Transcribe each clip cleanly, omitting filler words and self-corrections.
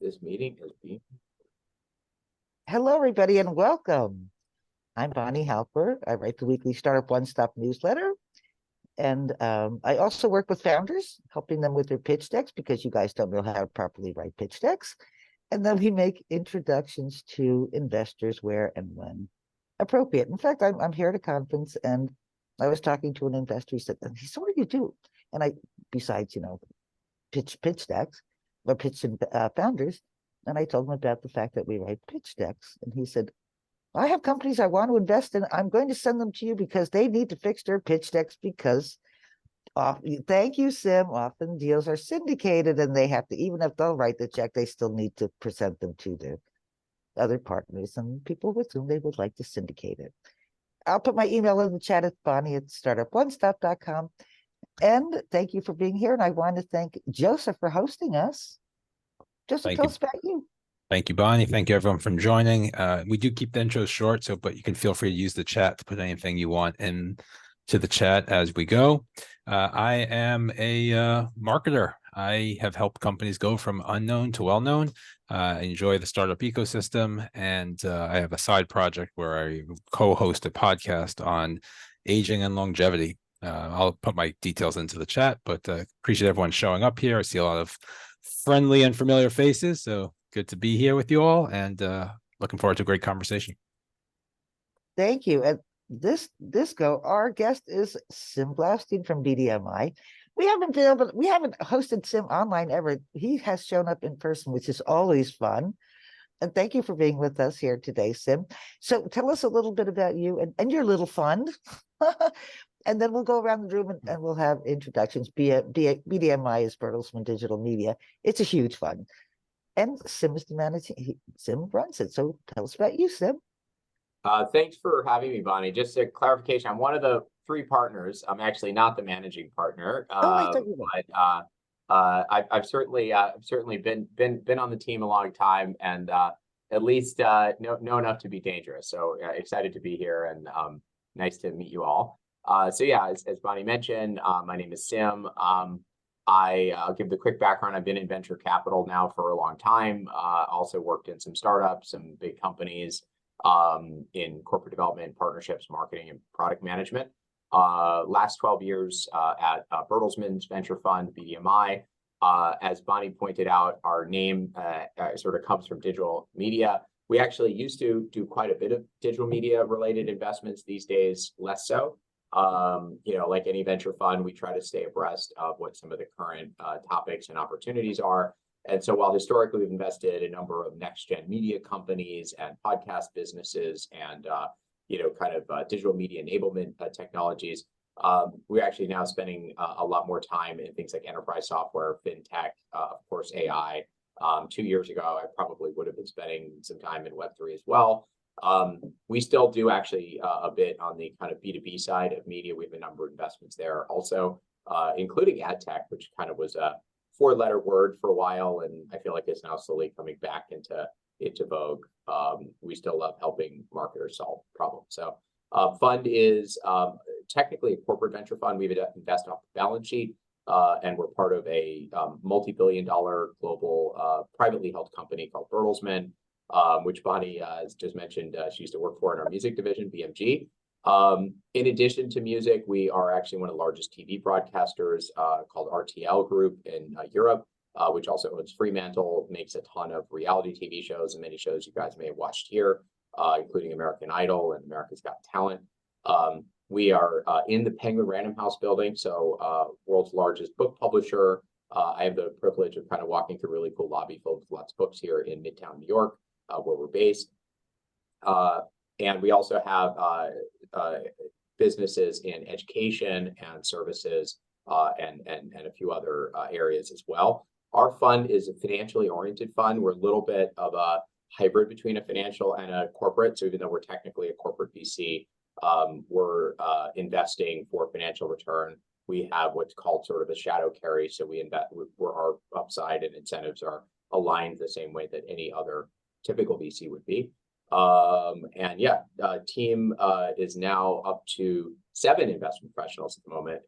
This meeting is being. Hello, everybody, and welcome. I'm Bonnie Halper. I write the weekly Startup One Stop newsletter. And I also work with founders, helping them with their pitch decks because you guys don't know how to properly write pitch decks. And then we make introductions to investors where and when appropriate. In fact, I'm here at a conference and I was talking to an investor. He said, "So what do you do?" And besides, pitch decks or pitch founders, and I told him about the fact that we write pitch decks. And he said, "I have companies I want to invest in. I'm going to send them to you because they need to fix their pitch decks because thank you, Sim. Often deals are syndicated and they have to, even if they'll write the check, they still need to present them to their other partners and people with whom they would like to syndicate it." I'll put my email in the chat at Bonnie@startuponestop.com. And thank you for being here. And I want to thank Joseph for hosting us. Joseph, Thank tell you. us about you. Thank you, Bonnie. Thank you, everyone, for joining. We do keep the intros short, but you can feel free to use the chat to put anything you want into the chat as we go. I am a marketer. I have helped companies go from unknown to well-known. I enjoy the startup ecosystem, and I have a side project where I co-host a podcast on aging and longevity. I'll put my details into the chat, but appreciate everyone showing up here. I see a lot of friendly and familiar faces, so good to be here with you all, and looking forward to a great conversation. Thank you. And this go, our guest is Sim Blaustein from BDMI. We haven't hosted Sim online ever. He has shown up in person, which is always fun. And thank you for being with us here today, Sim. So tell us a little bit about you and your little fund. And then we'll go around the room and we'll have introductions. BDMI is Bertelsmann Digital Media. It's a huge fund. And Sim is the managing, Sim runs it. So tell us about you, Sim. Thanks for having me, Bonnie. Just a clarification, I'm one of the three partners. I'm actually not the managing partner. I thought you were. But I've certainly been on the team a long time, and at least know enough to be dangerous. So excited to be here, and nice to meet you all. So yeah, as Bonnie mentioned, my name is Sim. I'll give the quick background. I've been in venture capital now for a long time. Also worked in some startups, some big companies, in corporate development, partnerships, marketing, and product management. Last 12 years at Bertelsmann's venture fund, BDMI. As Bonnie pointed out, our name sort of comes from digital media. We actually used to do quite a bit of digital media related investments. These days, less so. Like any venture fund, we try to stay abreast of what some of the current topics and opportunities are. And so while historically we've invested in a number of next-gen media companies and podcast businesses and, digital media enablement technologies, we're actually now spending a lot more time in things like enterprise software, fintech, of course, AI. 2 years ago, I probably would have been spending some time in Web3 as well. We still do actually a bit on the kind of B2B side of media. We have a number of investments there also, including ad tech, which kind of was a four-letter word for a while, and I feel like it's now slowly coming back into vogue. We still love helping marketers solve problems. So fund is technically a corporate venture fund. We invest off the balance sheet, and we're part of a multi-billion-dollar global privately held company called Bertelsmann, which Bonnie has just mentioned she used to work for in our music division, BMG. In addition to music, we are actually one of the largest TV broadcasters called RTL Group in Europe, which also owns Fremantle, makes a ton of reality TV shows and many shows you guys may have watched here, including American Idol and America's Got Talent. We are in the Penguin Random House building, so world's largest book publisher. I have the privilege of kind of walking through a really cool lobby filled with lots of books here in Midtown New York, where we're based. And we also have businesses in education and services and a few other areas as well. Our fund is a financially oriented fund. We're a little bit of a hybrid between a financial and a corporate. So even though we're technically a corporate VC, we're investing for financial return. We have what's called sort of a shadow carry. So we invest where our upside and incentives are aligned the same way that any other typical VC would be. Team is now up to 7 investment professionals at the moment.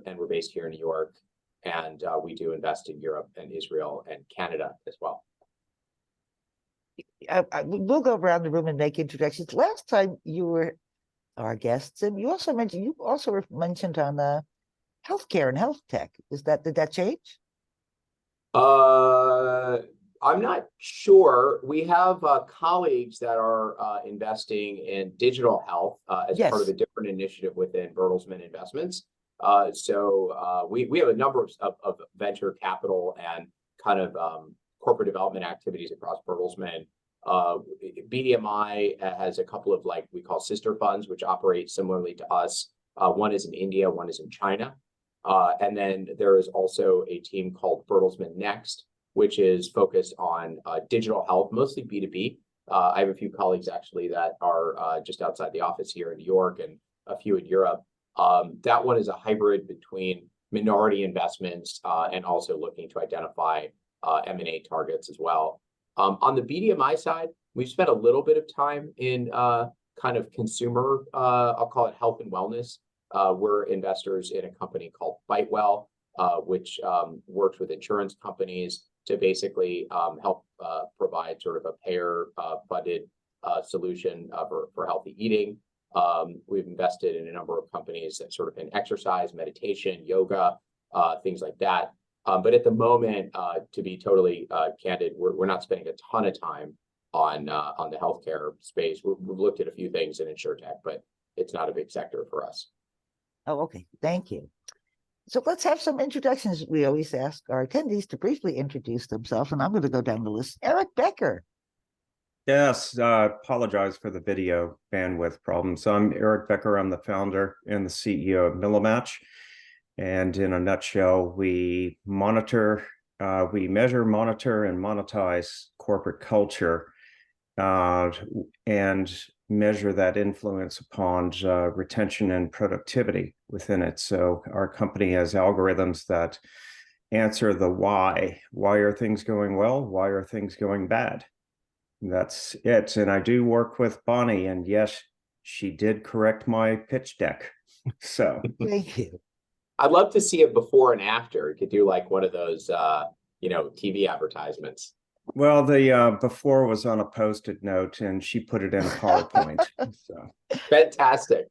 And we're based here in New York. and we do invest in Europe and Israel and Canada as well. We'll go around the room and make introductions. Last time you were our guests, and you also mentioned on healthcare and health tech. Did that change? I'm not sure. We have colleagues that are investing in digital health as part of a different initiative within Bertelsmann Investments. So we have a number of venture capital and kind of corporate development activities across Bertelsmann. BDMI has a couple of we call sister funds, which operate similarly to us. One is in India, one is in China. And then there is also a team called Bertelsmann Next, which is focused on digital health, mostly B2B. I have a few colleagues actually that are just outside the office here in New York and a few in Europe. That one is a hybrid between minority investments and also looking to identify M&A targets as well. On the BDMI side, we've spent a little bit of time in kind of consumer, I'll call it health and wellness. We're investors in a company called FightWell, which works with insurance companies to basically help provide sort of a payer-funded solution for healthy eating. We've invested in a number of companies that sort of in exercise, meditation, yoga, things like that. But at the moment, to be totally candid, we're not spending a ton of time on the healthcare space. We've looked at a few things in insurtech, but it's not a big sector for us. Oh, okay. Thank you. So let's have some introductions. We always ask our attendees to briefly introduce themselves, and I'm going to go down the list. Eric Becker. Yes, apologize for the video bandwidth problem. So I'm Eric Becker. I'm the founder and the CEO of Millimatch. And in a nutshell, we measure, monitor, and monetize corporate culture and measure that influence upon retention and productivity within it. So our company has algorithms that answer the why. Why are things going well? Why are things going bad? That's it. And I do work with Bonnie, and yes, she did correct my pitch deck. So Thank you. I'd love to see it before and after. You could do one of those, TV advertisements. Well, the before was on a Post-it note, and she put it in a PowerPoint. So Fantastic.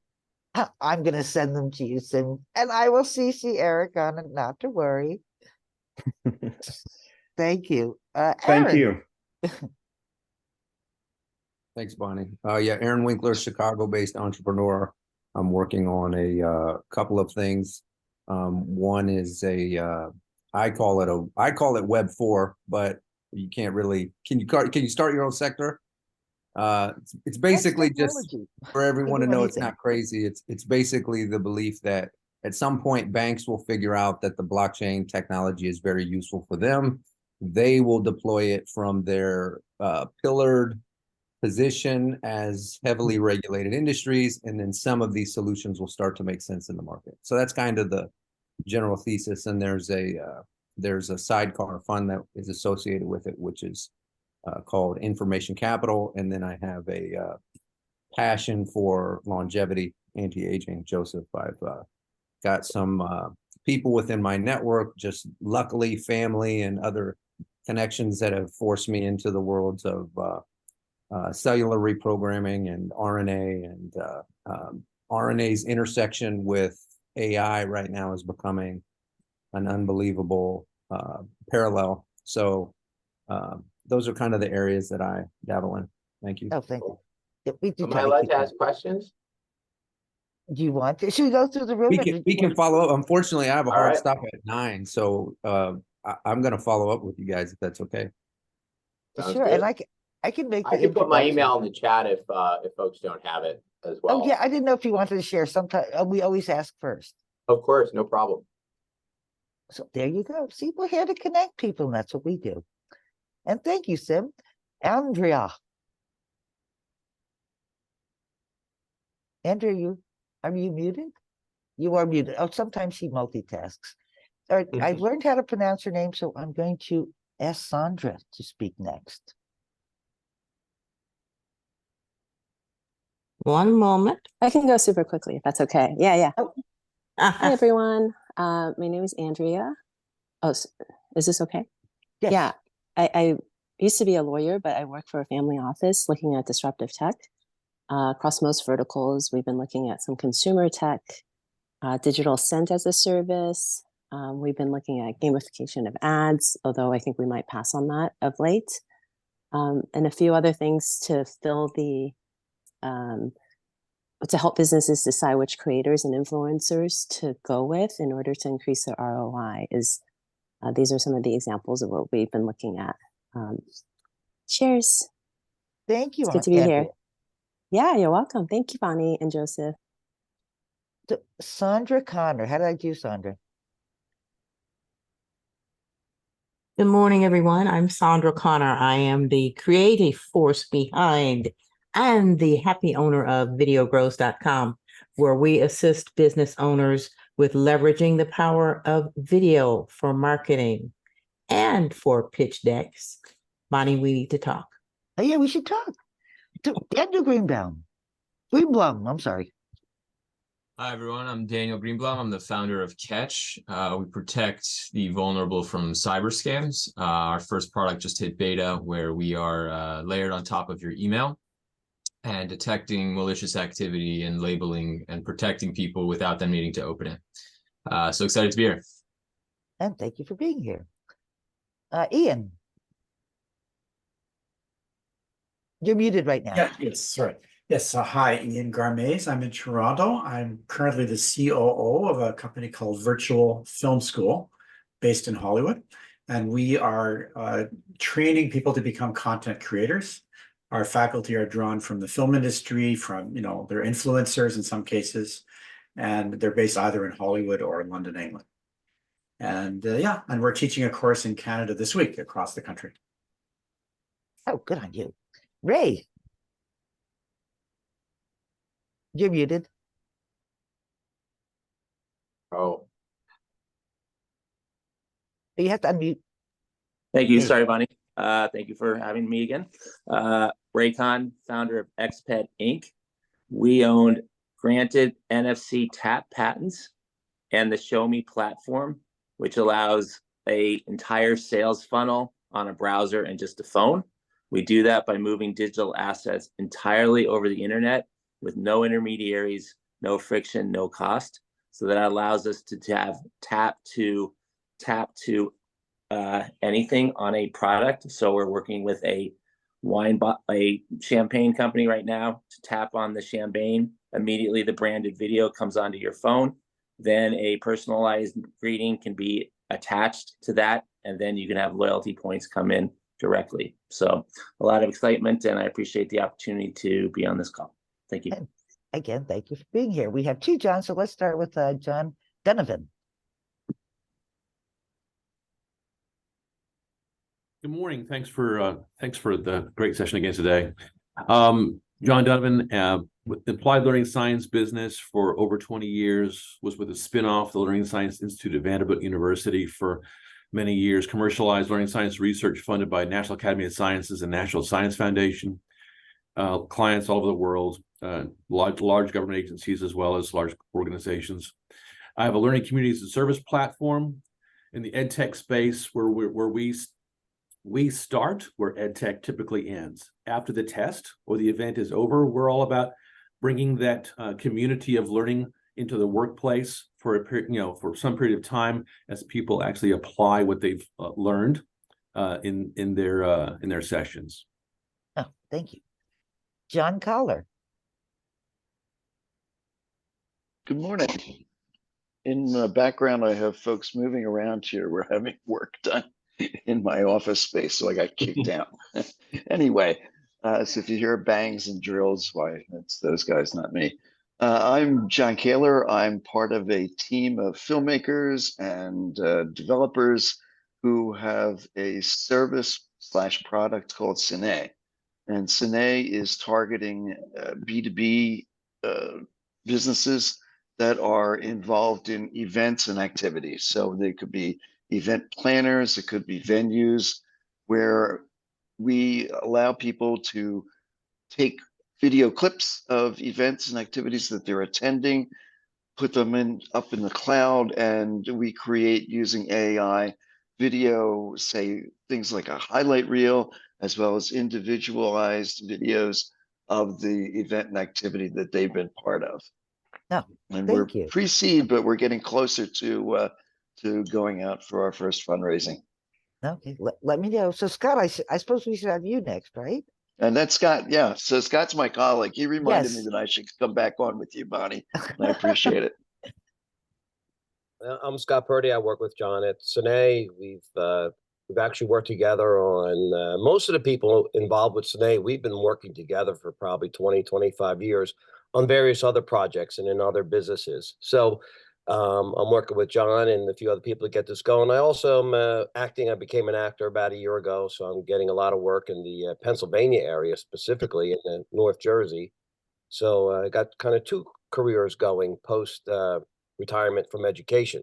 I'm going to send them to you, Sim, and I will CC Eric on it, not to worry. Thank you. Thank you. Thanks, Bonnie. Yeah, Aaron Winkler, Chicago-based entrepreneur. I'm working on a couple of things. One is I call it Web 4, but you can't really. Can you start your own sector? It's basically just for everyone to know it's not crazy. It's basically the belief that at some point banks will figure out that the blockchain technology is very useful for them. They will deploy it from their pillared position as heavily regulated industries, and then some of these solutions will start to make sense in the market. So that's kind of the general thesis. And there's a sidecar fund that is associated with it, which is called Information Capital. And then I have a passion for longevity, anti-aging. Joseph, I've got some people within my network, just luckily family and other connections that have forced me into the worlds of cellular reprogramming and RNA, and RNA's intersection with AI right now is becoming an unbelievable parallel. So those are kind of the areas that I dabble in. Thank you. Oh, thank you. Yeah, Am I allowed to ask questions? Do you want to? Should we go through the room? We can follow up. Unfortunately, I have a hard right. stop at 9, so I'm going to follow up with you guys if that's okay. Sounds Sure, good. and I can make the I can put my introduction. email in the chat if folks don't have it as well. Oh yeah, I didn't know if you wanted to share. Sometimes we always ask first. Of course, no problem. So there you go. See, we're here to connect people, and that's what we do. And thank you, Sim. Andrea. Andrea, are you muted? You are muted. Oh, sometimes she multitasks. All right, I've learned how to pronounce her name, so I'm going to ask Sandra to speak next. One moment. I can go super quickly if that's okay. Yeah. Oh. Hi, everyone. My name is Andrea. is this okay? Yes. Yeah, I used to be a lawyer, but I work for a family office looking at disruptive tech. Across most verticals, we've been looking at some consumer tech, digital scent as a service. We've been looking at gamification of ads, although I think we might pass on that of late. And a few other things to fill the, to help businesses decide which creators and influencers to go with in order to increase their ROI is, these are some of the examples of what we've been looking at. Cheers. Thank you, It's good to be Andrea. here. Yeah, you're welcome. Thank you, Bonnie and Joseph. Sandra Connor. How did I do, Sandra? Good morning, everyone. I'm Sandra Connor. I am the creative force behind and the happy owner of videogrows.com, where we assist business owners with leveraging the power of video for marketing and for pitch decks. Bonnie, we need to talk. Oh, yeah, we should talk. Daniel Greenbaum. I'm sorry. Hi, everyone. I'm Daniel Greenblum. I'm the founder of Catch. We protect the vulnerable from cyber scams. Our first product just hit beta, where we are layered on top of your email and detecting malicious activity and labeling and protecting people without them needing to open it. So excited to be here. And thank you for being here. Ian. You're muted right now. Yeah, yes, sorry. Yes, hi, Ian Garmaze. I'm in Toronto. I'm currently the COO of a company called Virtual Film School based in Hollywood. And we are training people to become content creators. Our faculty are drawn from the film industry, from, they're influencers in some cases, and they're based either in Hollywood or London, England. And and we're teaching a course in Canada this week across the country. Oh, good on you. Ray. You're muted. Oh, You have to unmute. Thank you. Hey. Sorry, Bonnie. Thank you for having me again. Ray Khan, founder of Xped Inc. We owned granted NFC tap patents and the Show Me platform, which allows an entire sales funnel on a browser and just a phone. We do that by moving digital assets entirely over the internet with no intermediaries, no friction, no cost. So that allows us to have tap to anything on a product. So we're working with a champagne company right now to tap on the champagne. Immediately the branded video comes onto your phone. Then a personalized greeting can be attached to that, and then you can have loyalty points come in directly. So a lot of excitement, and I appreciate the opportunity to be on this call. Thank you. And again, thank you for being here. We have two Johns, so let's start with John Donovan. Good morning. Thanks for the great session again today. John Donovan, with the applied learning science business for over 20 years, was with a spinoff, the Learning Science Institute at Vanderbilt University for many years, commercialized learning science research funded by National Academy of Sciences and National Science Foundation, clients all over the world, large government agencies as well as large organizations. I have a learning communities and service platform in the ed tech space where we start where ed tech typically ends. After the test or the event is over, we're all about bringing that community of learning into the workplace for a period, for some period of time, as people actually apply what they've learned in their sessions. Oh, thank you. John Collar. Good morning. In the background, I have folks moving around here. We're having work done in my office space, so I got kicked out. Anyway, so if you hear bangs and drills, why, it's those guys, not me. I'm John Kaler. I'm part of a team of filmmakers and developers who have a service/product called Cine. And Cine is targeting B2B businesses that are involved in events and activities. So they could be event planners, it could be venues where we allow people to take video clips of events and activities that they're attending, put them up in the cloud, and we create using AI video, say things like a highlight reel, as well as individualized videos of the event and activity that they've been part of. No, And we're thank you. pre-seed, but we're getting closer to going out for our first fundraising. Okay, let me know. So Scott, I suppose we should have you next, right? And that's Scott. Yeah. So Scott's my colleague. He reminded me Yes. that I should come back on with you, Bonnie. And I appreciate it. I'm Scott Purdy. I work with John at Sine. We've actually worked together on most of the people involved with Sine. We've been working together for probably 20, 25 years on various other projects and in other businesses. So I'm working with John and a few other people to get this going. I also am acting. I became an actor about a year ago, so I'm getting a lot of work in the Pennsylvania area, specifically in North Jersey. So I got kind of two careers going post retirement from education.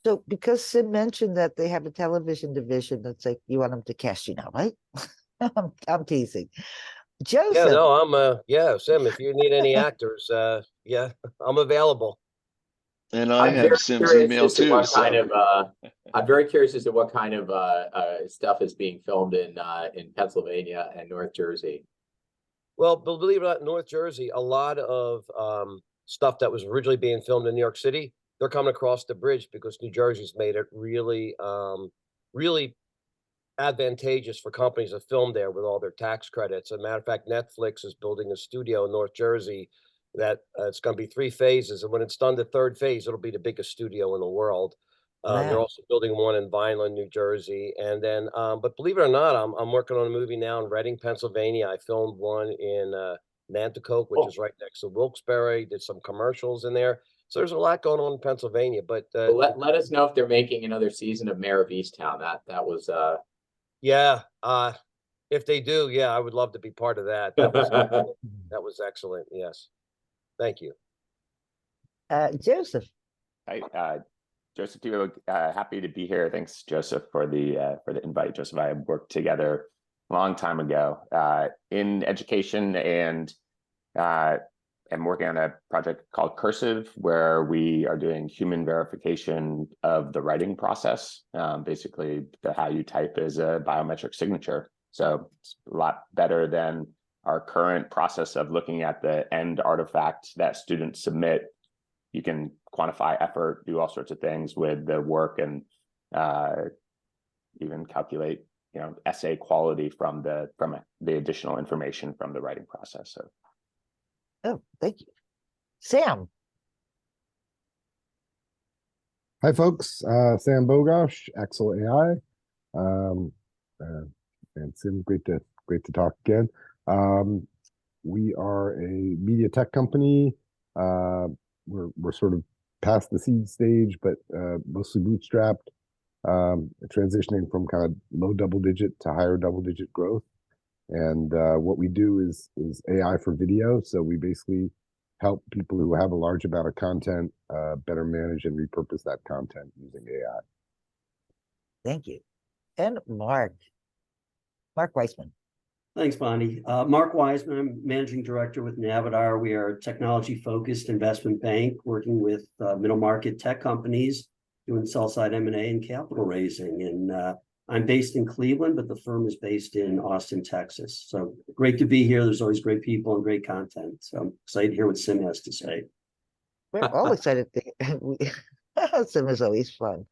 So because Sim mentioned that they have a television division, that's like you want them to cast you now, right? I'm teasing. Joseph. Yeah, no, I'm Sim, if you need any actors, yeah, I'm available. And I have Sim's email too. I'm very curious as to what kind of stuff is being filmed in Pennsylvania and North Jersey. Well, believe it or not, North Jersey, a lot of stuff that was originally being filmed in New York City, they're coming across the bridge because New Jersey's made it really, really advantageous for companies to film there with all their tax credits. As a matter of fact, Netflix is building a studio in North Jersey that it's going to be 3 phases. And when it's done the 3rd phase, it'll be the biggest studio in the world. They're also building one in Vineland, New Jersey. And then, but believe it or not, I'm working on a movie now in Reading, Pennsylvania. I filmed one in Nanticoke, which is right next to Wilkes-Barre, did some commercials in there. So there's a lot going on in Pennsylvania, but let us know if they're making another season of Mayor of Easttown. That was yeah, if they do, yeah, I would love to be part of that. That was excellent. Yes. Thank you. Joseph. Hi, Joseph, happy to be here. Thanks, Joseph, for the invite. Joseph and I worked together a long time ago in education, and I'm working on a project called Cursive, where we are doing human verification of the writing process. Basically, how you type is a biometric signature. So it's a lot better than our current process of looking at the end artifact that students submit. You can quantify effort, do all sorts of things with the work, and even calculate, essay quality from the additional information from the writing process. So. Oh, thank you. Sam. Hi, folks. Sam Bogosh, Axel AI. And Sim, great to talk again. We are a media tech company. We're sort of past the seed stage, but mostly bootstrapped, transitioning from kind of low double-digit to higher double-digit growth. And what we do is AI for video. So we basically help people who have a large amount of content better manage and repurpose that content using AI. Thank you. And Mark Weisman. Thanks, Bonnie. Mark Wiseman, I'm Managing Director with Navidar. We are a technology-focused investment bank working with middle market tech companies doing sell-side M&A and capital raising. And I'm based in Cleveland, but the firm is based in Austin, Texas. So great to be here. There's always great people and great content. So I'm excited to hear what Sim has to say. We're all excited. Sim is always fun.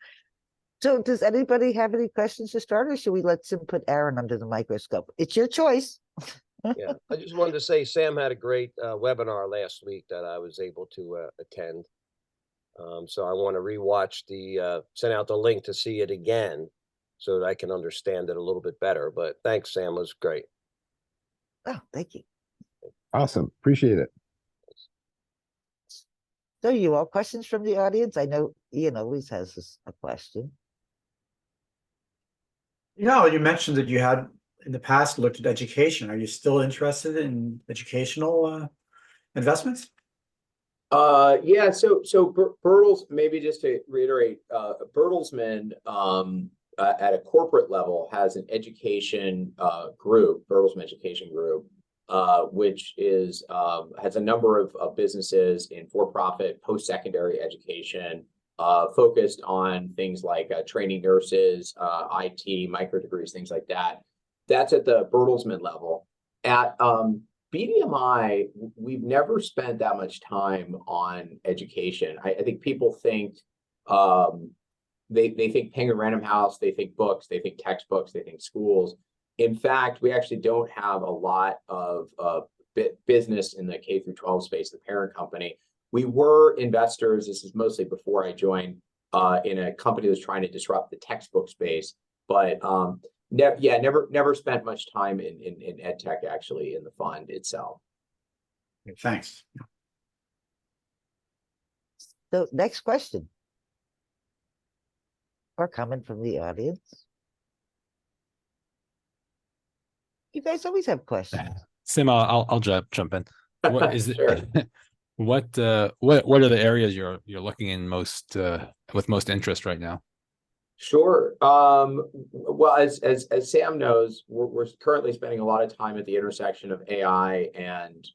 So does anybody have any questions to start, or should we let Sim put Aaron under the microscope? It's your choice. Yeah, I just wanted to say Sam had a great webinar last week that I was able to attend. So I want to rewatch send out the link to see it again so that I can understand it a little bit better. But thanks, Sam, it was great. Oh, thank you. Awesome. Appreciate it. So you all questions from the audience? I know Ian always has a question. You mentioned that you had in the past looked at education. Are you still interested in educational investments? Yeah, so maybe just to reiterate, Bertelsmann at a corporate level has an education group, Bertelsmann Education Group, which has a number of businesses in for-profit, post-secondary education, focused on things like training nurses, IT, micro degrees, things like that. That's at the Bertelsmann level. At BDMI, we've never spent that much time on education. I think people think they think Penguin Random House, they think books, they think textbooks, they think schools. In fact, we actually don't have a lot of business in the K through 12 space, the parent company. We were investors, this is mostly before I joined, in a company that was trying to disrupt the textbook space, but never spent much time in ed tech actually in the fund itself. Thanks. So next question. Or comment from the audience. You guys always have questions. Sim, I'll jump in. What is Sure. it? What are the areas you're looking in most with most interest right now? Sure. Well, as Sam knows, we're currently spending a lot of time at the intersection of AI and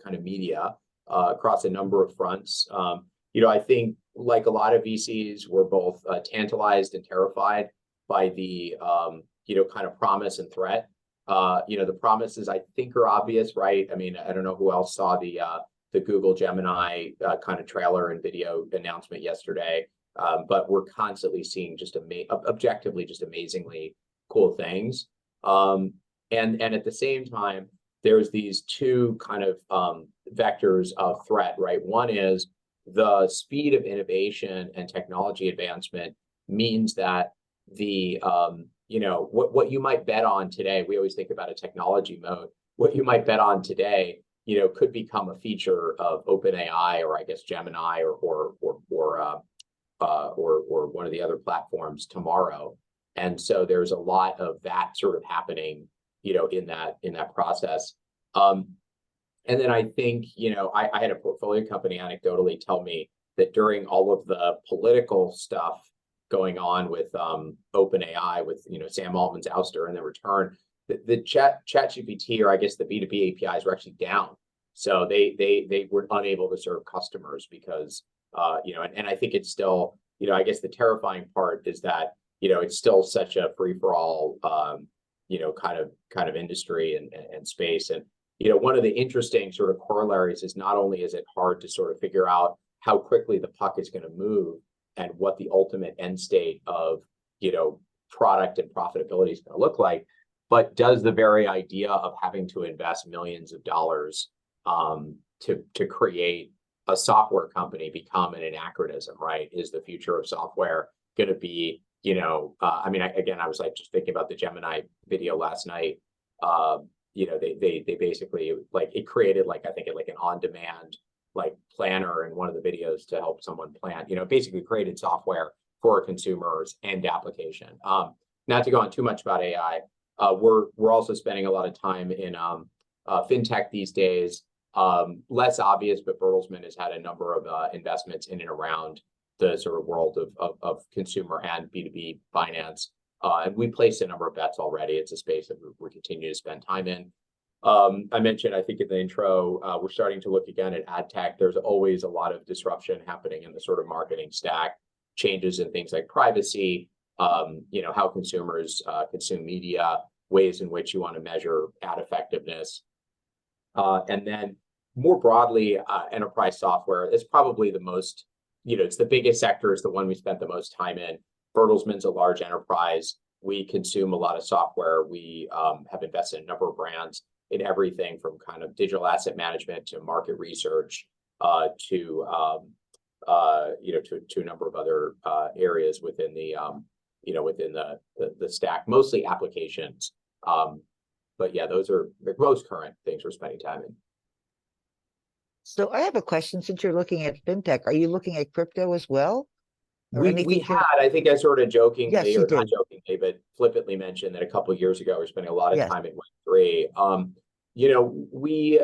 kind of media across a number of fronts. I think like a lot of VCs, we're both tantalized and terrified by the kind of promise and threat. The promises I think are obvious, right? I mean, I don't know who else saw the Google Gemini kind of trailer and video announcement yesterday. But we're constantly seeing just objectively just amazingly cool things. And at the same time, there's these two kind of vectors of threat, right? One is the speed of innovation and technology advancement means that the what you might bet on today, we always think about a technology mode. What you might bet on today, could become a feature of OpenAI or I guess Gemini or one of the other platforms tomorrow. And so there's a lot of that sort of happening, in that process. And then I think, I had a portfolio company anecdotally tell me that during all of the political stuff going on with OpenAI, with Sam Altman's ouster and the return, the ChatGPT, or I guess the B2B APIs, were actually down. So they were unable to serve customers because and I think it's still, I guess the terrifying part is that it's still such a free-for-all kind of industry and space. And one of the interesting sort of corollaries is not only is it hard to sort of figure out how quickly the puck is going to move and what the ultimate end state of product and profitability is going to look like, but does the very idea of having to invest millions of dollars to create a software company become an anachronism, right? Is the future of software going to be, I mean, I was like just thinking about the Gemini video last night. They basically it created I think like an on-demand planner in one of the videos to help someone plan, basically created software for consumers and application. Not to go on too much about AI, we're also spending a lot of time in fintech these days. Less obvious, but Bertelsmann has had a number of investments in and around the sort of world of consumer and B2B finance. And we placed a number of bets already. It's a space that we continue to spend time in. I mentioned, I think in the intro, we're starting to look again at ad tech. There's always a lot of disruption happening in the sort of marketing stack, changes in things like privacy, how consumers consume media, ways in which you want to measure ad effectiveness. And then more broadly, enterprise software is probably the most, it's the biggest sector, it's the one we spent the most time in. Bertelsmann's a large enterprise. We consume a lot of software. We have invested in a number of brands in everything from kind of digital asset management to market research to a number of other areas within the within the stack, mostly applications. But yeah, those are the most current things we're spending time in. So I have a question. Since you're looking at fintech, are you looking at crypto as well? We had, I think I sort of jokingly, yes, or not jokingly, but flippantly mentioned that a couple of years ago, we're spending a lot of time at Web3. We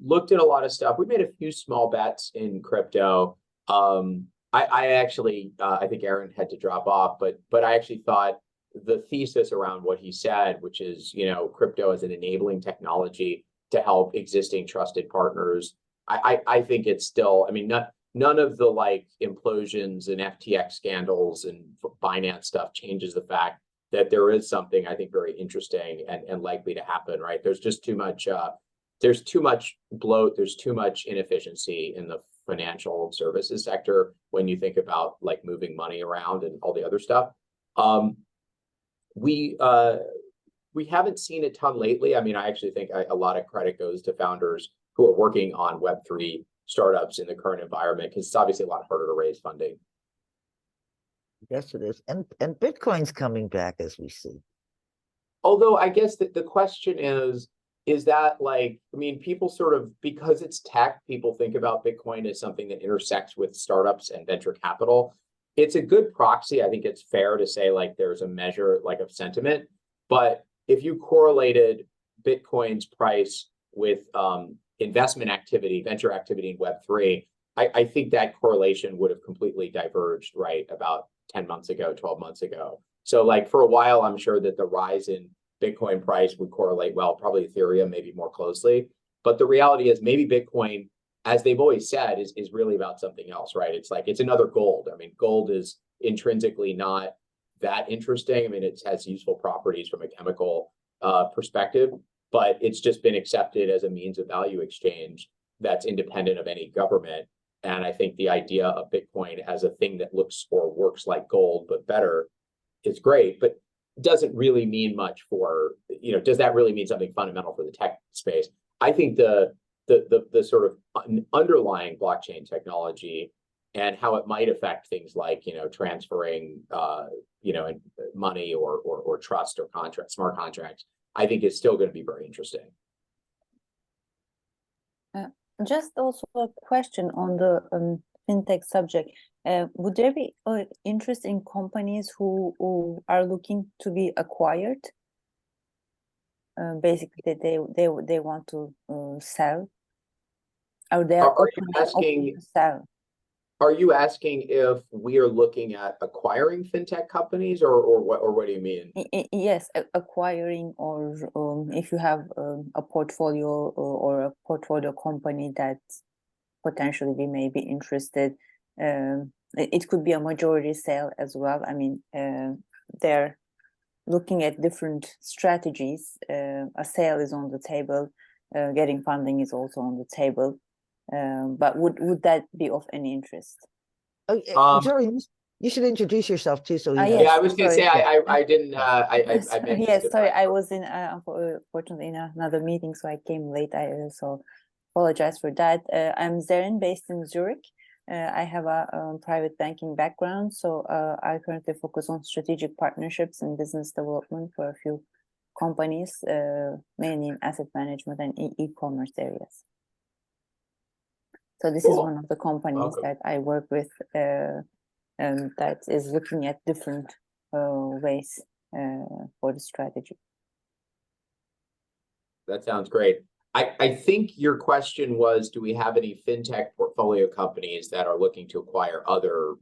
looked at a lot of stuff. We made a few small bets in crypto. I actually, I think Aaron had to drop off, but I actually thought the thesis around what he said, which is, crypto as an enabling technology to help existing trusted partners. I think it's still, I mean, none of the like implosions and FTX scandals and finance stuff changes the fact that there is something I think very interesting and likely to happen, right? There's just too much bloat, there's too much inefficiency in the financial services sector when you think about like moving money around and all the other stuff. We haven't seen a ton lately. I mean, I actually think a lot of credit goes to founders who are working on Web3 startups in the current environment, because it's obviously a lot harder to raise funding. Yes, it is. And Bitcoin's coming back, as we see. Although I guess the question is that like, I mean, people sort of, because it's tech, people think about Bitcoin as something that intersects with startups and venture capital. It's a good proxy. I think it's fair to say like there's a measure like of sentiment, but if you correlated Bitcoin's price with investment activity, venture activity in Web3, I think that correlation would have completely diverged, right, about 10 months ago, 12 months ago. So like for a while, I'm sure that the rise in Bitcoin price would correlate well, probably Ethereum maybe more closely. But the reality is maybe Bitcoin, as they've always said, is really about something else, right? It's like, it's another gold. I mean, gold is intrinsically not that interesting. I mean, it has useful properties from a chemical perspective, but it's just been accepted as a means of value exchange that's independent of any government. And I think the idea of Bitcoin as a thing that looks or works like gold, but better, is great, but doesn't really mean much for, you know, does that really mean something fundamental for the tech space? I think the sort of underlying blockchain technology and how it might affect things like, you know, transferring, you know, money or trust or contract, smart contracts, I think is still going to be very interesting. Just also a question on the fintech subject. Would there be interest in companies who are looking to be acquired? Basically, that they want to sell, or they are you asking? to sell. Are you asking if we are looking at acquiring fintech companies, or what do you mean? Yes, acquiring, or if you have a portfolio or a portfolio company that potentially we may be interested. It could be a majority sale as well. I mean, they're looking at different strategies. A sale is on the table. Getting funding is also on the table. But would that be of any interest? Jory, you should introduce yourself too. So yes, yeah, I was going to say I didn't. I yes, sorry, I was in unfortunately in another meeting, so I came late. I also apologize for that. I'm Zeren, based in Zurich. I have a private banking background, so I currently focus on strategic partnerships and business development for a few companies, mainly in asset management and e-commerce areas. So this is one of the companies that I work with that is looking at different ways for the strategy. That sounds great. I think your question was, do we have any fintech portfolio companies that are looking to acquire other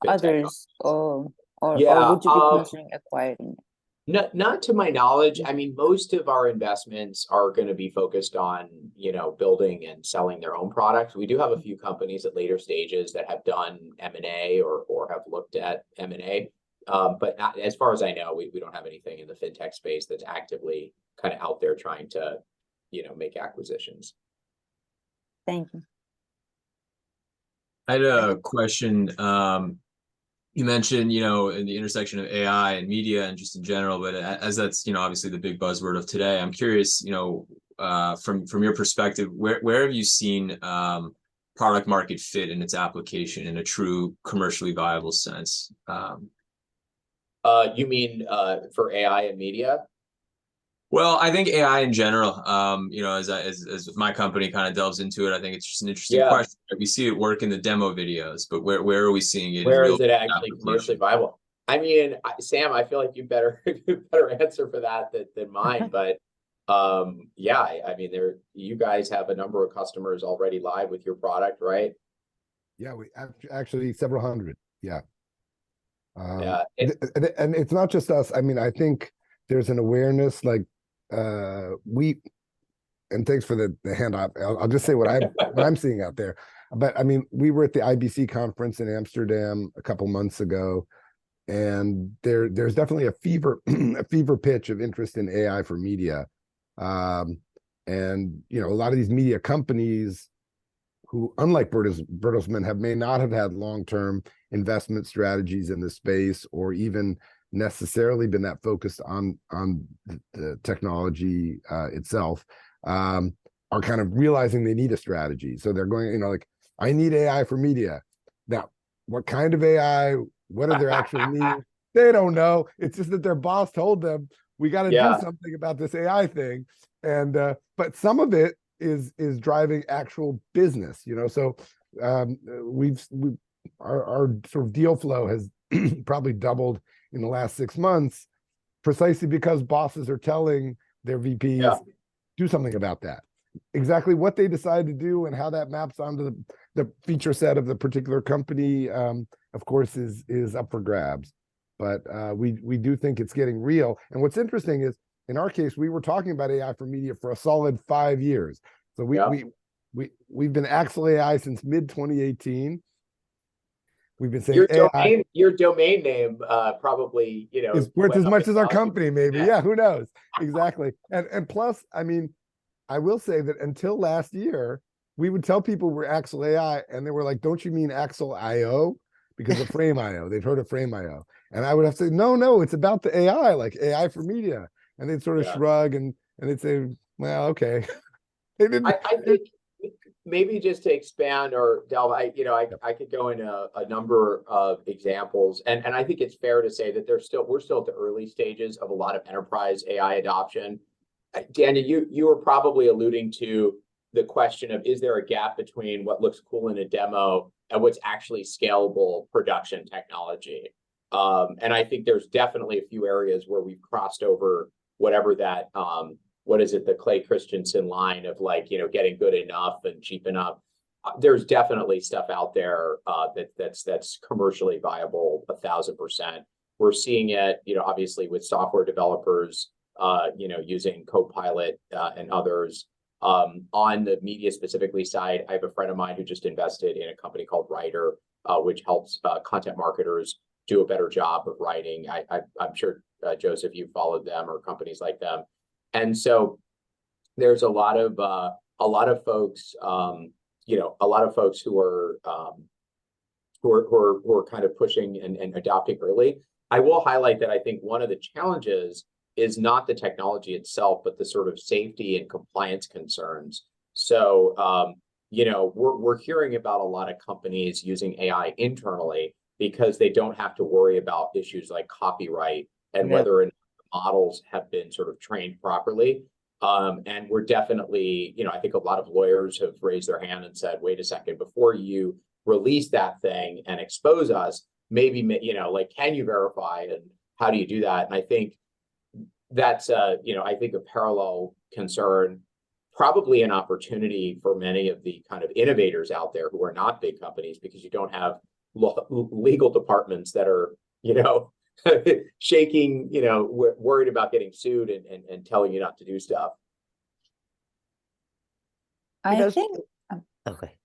others, or would you be considering acquiring? Not to my knowledge. I mean, most of our investments are going to be focused on, you know, building and selling their own products. We do have a few companies at later stages that have done M&A or have looked at M&A. But not, as far as I know, we don't have anything in the fintech space that's actively kind of out there trying to, you know, make acquisitions. Thank you. I had a question. You mentioned, you know, in the intersection of AI and media and just in general, but as that's, you know, obviously the big buzzword of today, I'm curious, you know, from your perspective, where have you seen product market fit in its application in a true commercially viable sense? You mean for AI and media? Well, I think AI in general, you know, as my company kind of delves into it, I think it's just an interesting question. We see it work in the demo videos, but where are we seeing it? Where is it actually commercially viable? I mean, Sam, I feel like you better answer for that than mine. But yeah, I mean, you guys have a number of customers already live with your product, right? Yeah, we actually several hundred. Yeah. Yeah, and it's not just us. I mean, I think there's an awareness, like and thanks for the handout. I'll just say what I'm seeing out there. But I mean, we were at the IBC conference in Amsterdam a couple months ago, and there's definitely a fever a fever pitch of interest in AI for media. And a lot of these media companies who, unlike Bertelsmann, may not have had long-term investment strategies in the space, or even necessarily been that focused on the technology itself, are kind of realizing they need a strategy. So they're going, like, I need AI for media. Now, what kind of AI? What are their actual needs? They don't know. It's just that their boss told them, we got to do something about this AI thing. And but some of it is driving actual business, so our sort of deal flow has probably doubled in the last 6 months, precisely because bosses are telling their VPs, do something about that. Exactly what they decide to do and how that maps onto the feature set of the particular company, of course, is up for grabs. But we do think it's getting real. And what's interesting is, in our case, we were talking about AI for media for a solid 5 years. So we've been Axel AI since mid 2018. We've been saying your domain name probably is worth as much as our company, maybe. Yeah, who knows? Exactly. And plus, I mean, I will say that until last year, we would tell people we're Axel AI, and they were like, "Don't you mean Axel IO?" Because of Frame IO. They'd heard of Frame IO, and I would have to say, "No, it's about the AI, like AI for media." And they'd sort of shrug and they'd say, "Well, okay." They didn't. I think maybe just to expand or delve, I could go into a number of examples, and I think it's fair to say that we're still at the early stages of a lot of enterprise AI adoption. Daniel, you were probably alluding to the question of, is there a gap between what looks cool in a demo and what's actually scalable production technology? And I think there's definitely a few areas where we've crossed over whatever that what is it, the Clay Christensen line of, like, getting good enough and cheap enough. There's definitely stuff out there that's commercially viable 1000%. We're seeing it, obviously with software developers, using Copilot and others. On the media specifically side, I have a friend of mine who just invested in a company called Writer, which helps content marketers do a better job of writing. I'm sure, Joseph, you followed them or companies like them. And so there's a lot of folks, a lot of folks who are kind of pushing and adopting early. I will highlight that I think one of the challenges is not the technology itself, but the sort of safety and compliance concerns. So, we're hearing about a lot of companies using AI internally because they don't have to worry about issues like copyright and whether or not the models have been sort of trained properly. And we're definitely, I think a lot of lawyers have raised their hand and said, wait a second, before you release that thing and expose us, maybe, can you verify, and how do you do that? And I think that's I think a parallel concern, probably an opportunity for many of the kind of innovators out there who are not big companies, because you don't have legal departments that are shaking, worried about getting sued and telling you not to do stuff. I think okay.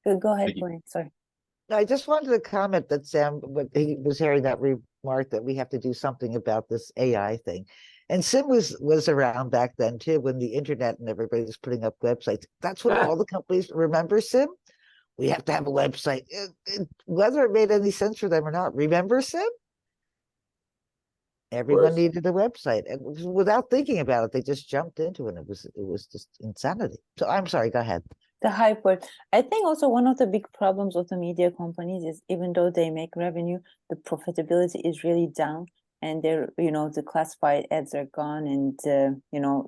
Go ahead, Bonnie. Sorry. I just wanted to comment that Sam, when he was hearing that remark that we have to do something about this AI thing. And Sim was around back then too, when the internet and everybody was putting up websites. That's what all the companies, remember, Sim? We have to have a website. Whether it made any sense for them or not, remember, Sim? Everyone needed a website, and without thinking about it, they just jumped into it. It was just insanity. So I'm sorry, go ahead. The hype word. I think also one of the big problems of the media companies is, even though they make revenue, the profitability is really down, and they're, the classified ads are gone, and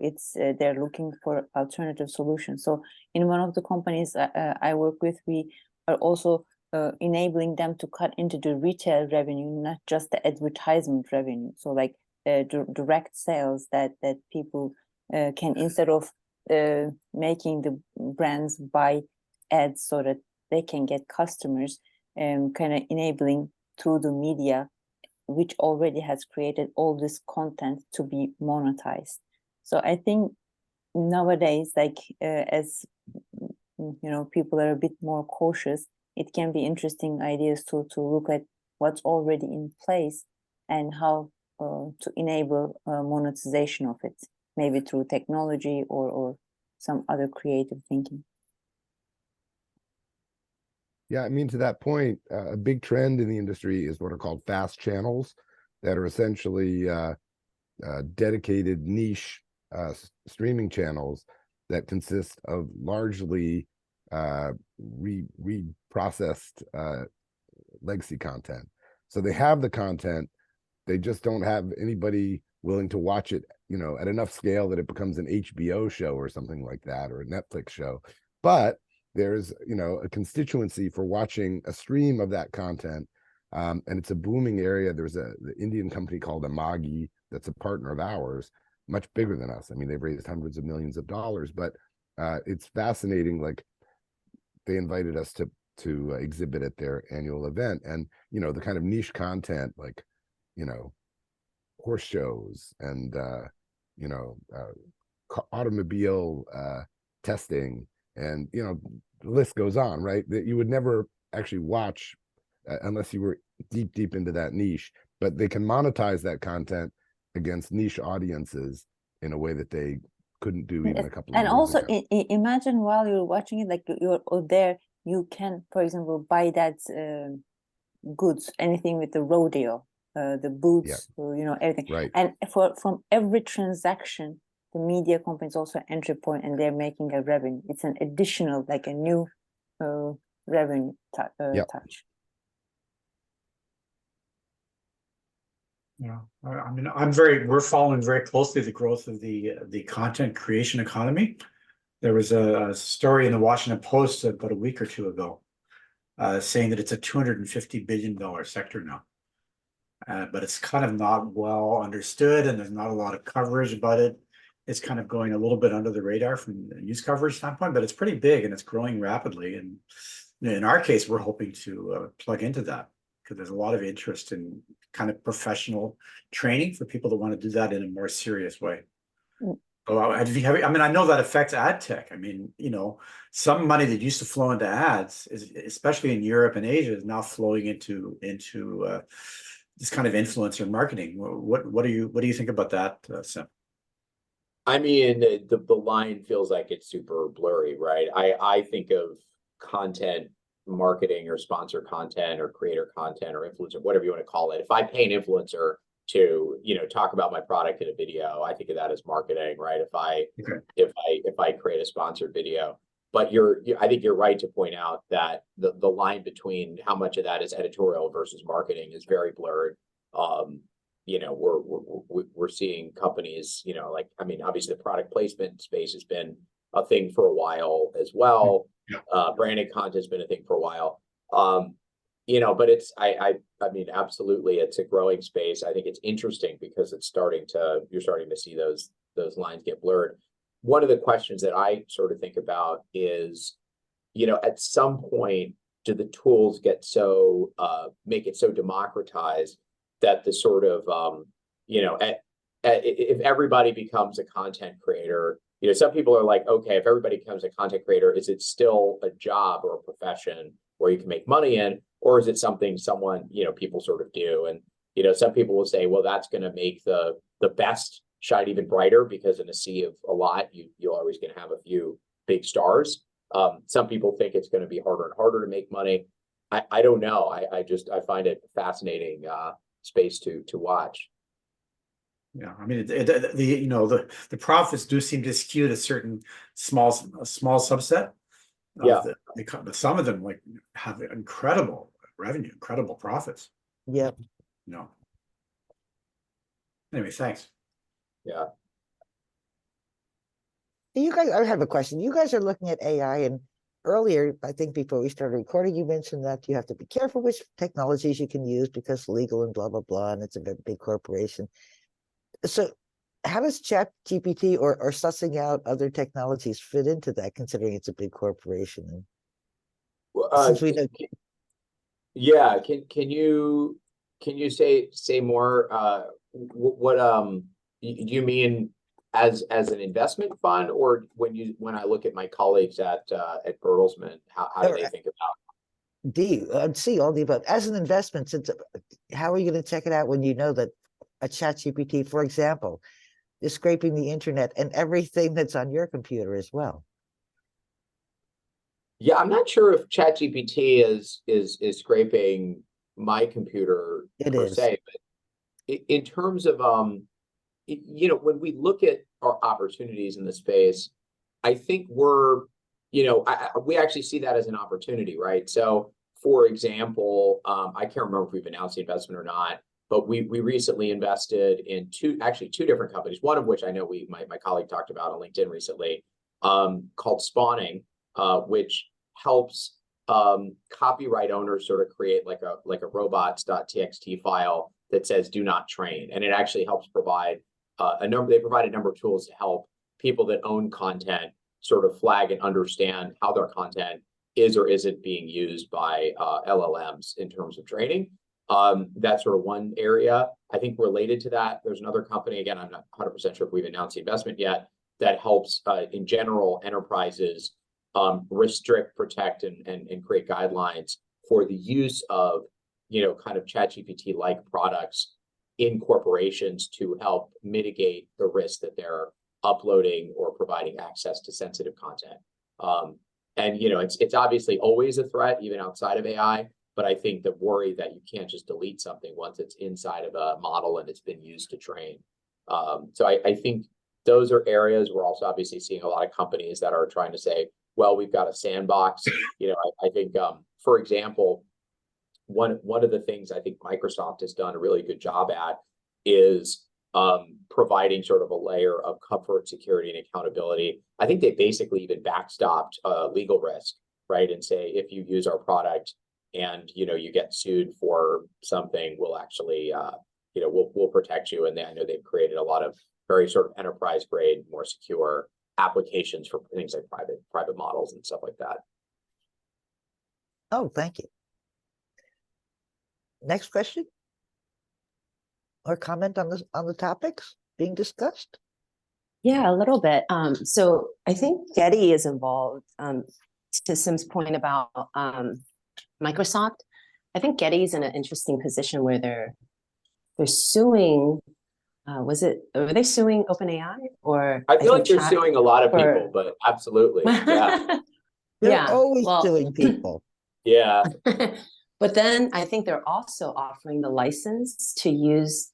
it's they're looking for alternative solutions. So in one of the companies I work with, we are also enabling them to cut into the retail revenue, not just the advertisement revenue. So like direct sales that people can, instead of making the brands buy ads so that they can get customers, kind of enabling through the media, which already has created all this content, to be monetized. So I think nowadays, like as people are a bit more cautious, it can be interesting ideas to look at what's already in place and how to enable monetization of it, maybe through technology or some other creative thinking. Yeah, I mean, to that point, a big trend in the industry is what are called fast channels that are essentially dedicated niche streaming channels that consist of largely reprocessed legacy content. So they have the content, they just don't have anybody willing to watch it, at enough scale that it becomes an HBO show or something like that, or a Netflix show. But there's, a constituency for watching a stream of that content. And it's a booming area. There's the Indian company called Amagi that's a partner of ours, much bigger than us. I mean, they've raised hundreds of millions of dollars, but it's fascinating. Like, they invited us to exhibit at their annual event, and the kind of niche content, like horse shows and automobile testing, and the list goes on, right? That you would never actually watch unless you were deep into that niche. But they can monetize that content against niche audiences in a way that they couldn't do even a couple of and years also ago. Imagine while you're watching it, like you're there, you can, for example, buy that goods, anything with the rodeo, the boots, everything. Right. And from every transaction, the media company is also an entry point, and they're making a revenue. It's an additional, like a new revenue touch. Yeah, I mean, we're following very closely the growth of the content creation economy. There was a story in the Washington Post about a week or two ago saying that it's a $250 billion sector now. But it's kind of not well understood, and there's not a lot of coverage about it. It's kind of going a little bit under the radar from the news coverage standpoint, but it's pretty big and it's growing rapidly. And in our case, we're hoping to plug into that, because there's a lot of interest in kind of professional training for people that want to do that in a more serious way. Oh, I know that affects ad tech. I mean, some money that used to flow into ads, especially in Europe and Asia, is now flowing into this kind of influencer marketing. What do you think about that, Sim? I mean, the line feels like it's super blurry, right? I think of content marketing or sponsor content or creator content or influencer, whatever you want to call it. If I pay an influencer to talk about my product in a video, I think of that as marketing, right? If I create a sponsored video. But I think you're right to point out that the line between how much of that is editorial versus marketing is very blurred. We're seeing companies, obviously the product placement space has been a thing for a while as well. Branded content has been a thing for a while. But absolutely, it's a growing space. I think it's interesting because you're starting to see those lines get blurred. One of the questions that I sort of think about is, at some point, do the tools get make it so democratized that the sort of, if everybody becomes a content creator, some people are like, okay, if everybody becomes a content creator, is it still a job or a profession where you can make money in, or is it something people sort of do? And, some people will say, well, that's going to make the best shine even brighter, because in a sea of a lot, you're always going to have a few big stars. Some people think it's going to be harder and harder to make money. I don't know. I find it fascinating space to watch. Yeah, I mean, the profits do seem to skew to a small subset. But some of them have incredible revenue, incredible profits. Yep. Anyway, thanks. Yeah. You guys, I have a question. You guys are looking at AI, and earlier, I think before we started recording, you mentioned that you have to be careful which technologies you can use because legal and blah, blah, blah, and it's a big corporation. So how does ChatGPT or sussing out other technologies fit into that, considering it's a big corporation? Since we know... Yeah, can you say more? What do you mean as an investment fund, or when I look at my colleagues at Bertelsmann, how do they think about D, C, all the above. As an investment, since how are you going to check it out when you know that a ChatGPT, for example, is scraping the internet and everything that's on your computer as well? Yeah, I'm not sure if ChatGPT is scraping my computer per se, but in terms of you know, when we look at our opportunities in the space, I think we're, you know, we actually see that as an opportunity, right? So, for example, I can't remember if we've announced the investment or not, but we recently invested in two different companies. One of which I know my colleague talked about on LinkedIn recently, called Spawning, which helps copyright owners sort of create like a robots.txt file that says "do not train," and it actually helps provide they provide a number of tools to help people that own content sort of flag and understand how their content is or isn't being used by LLMs in terms of training. That's sort of one area. I think related to that, there's another company, again, I'm not 100% sure if we've announced the investment yet, that helps in general enterprises restrict, protect, and create guidelines for the use of, you know, kind of ChatGPT-like products in corporations to help mitigate the risk that they're uploading or providing access to sensitive content. And you know, it's obviously always a threat, even outside of AI. But I think the worry that you can't just delete something once it's inside of a model and it's been used to train. So I think those are areas. We're also obviously seeing a lot of companies that are trying to say, well, we've got a sandbox. You know, I think, for example, one of the things I think Microsoft has done a really good job at is providing sort of a layer of comfort, security, and accountability. I think they basically even backstopped legal risk, right? And say, if you use our product and, you know, you get sued for something, we'll actually, you know, we'll protect you. And I know they've created a lot of very sort of enterprise grade, more secure applications for things like private models and stuff like that. Oh, thank you. Next question or comment on the topics being discussed? Yeah, a little bit. So I think Getty is involved, to Sim's point about Microsoft. I think Getty's in an interesting position where they're suing. Were they suing OpenAI, or I feel like they're suing a lot of people, but absolutely, yeah. They're always suing people. Yeah. But then I think they're also offering the license to use.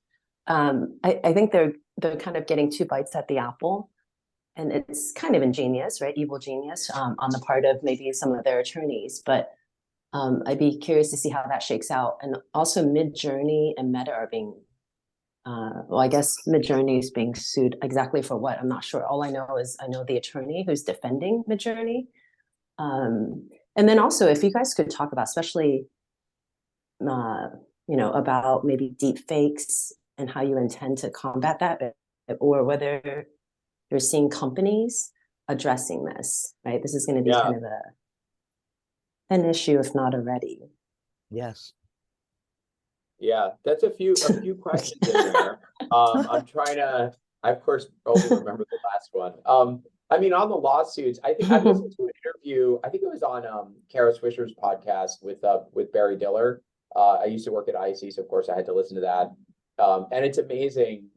I think they're kind of getting two bites at the apple, and it's kind of ingenious, right? Evil genius on the part of maybe some of their attorneys. But I'd be curious to see how that shakes out. And also, Midjourney and Meta are being. Well, I guess Midjourney is being sued exactly for what? I'm not sure. All I know is I know the attorney who's defending Midjourney. And then also, if you guys could talk about, especially, you know, about maybe deep fakes and how you intend to combat that, or whether you're seeing companies addressing this, right? This is going to be kind of an issue, if not already. Yes. Yeah, that's a few questions in there. I'm trying to, I of course only remember the last one. I mean, on the lawsuits, I think I listened to an interview. I think it was on Kara Swisher's podcast with Barry Diller. I used to work at IC, so of course I had to listen to that. And it's amazing,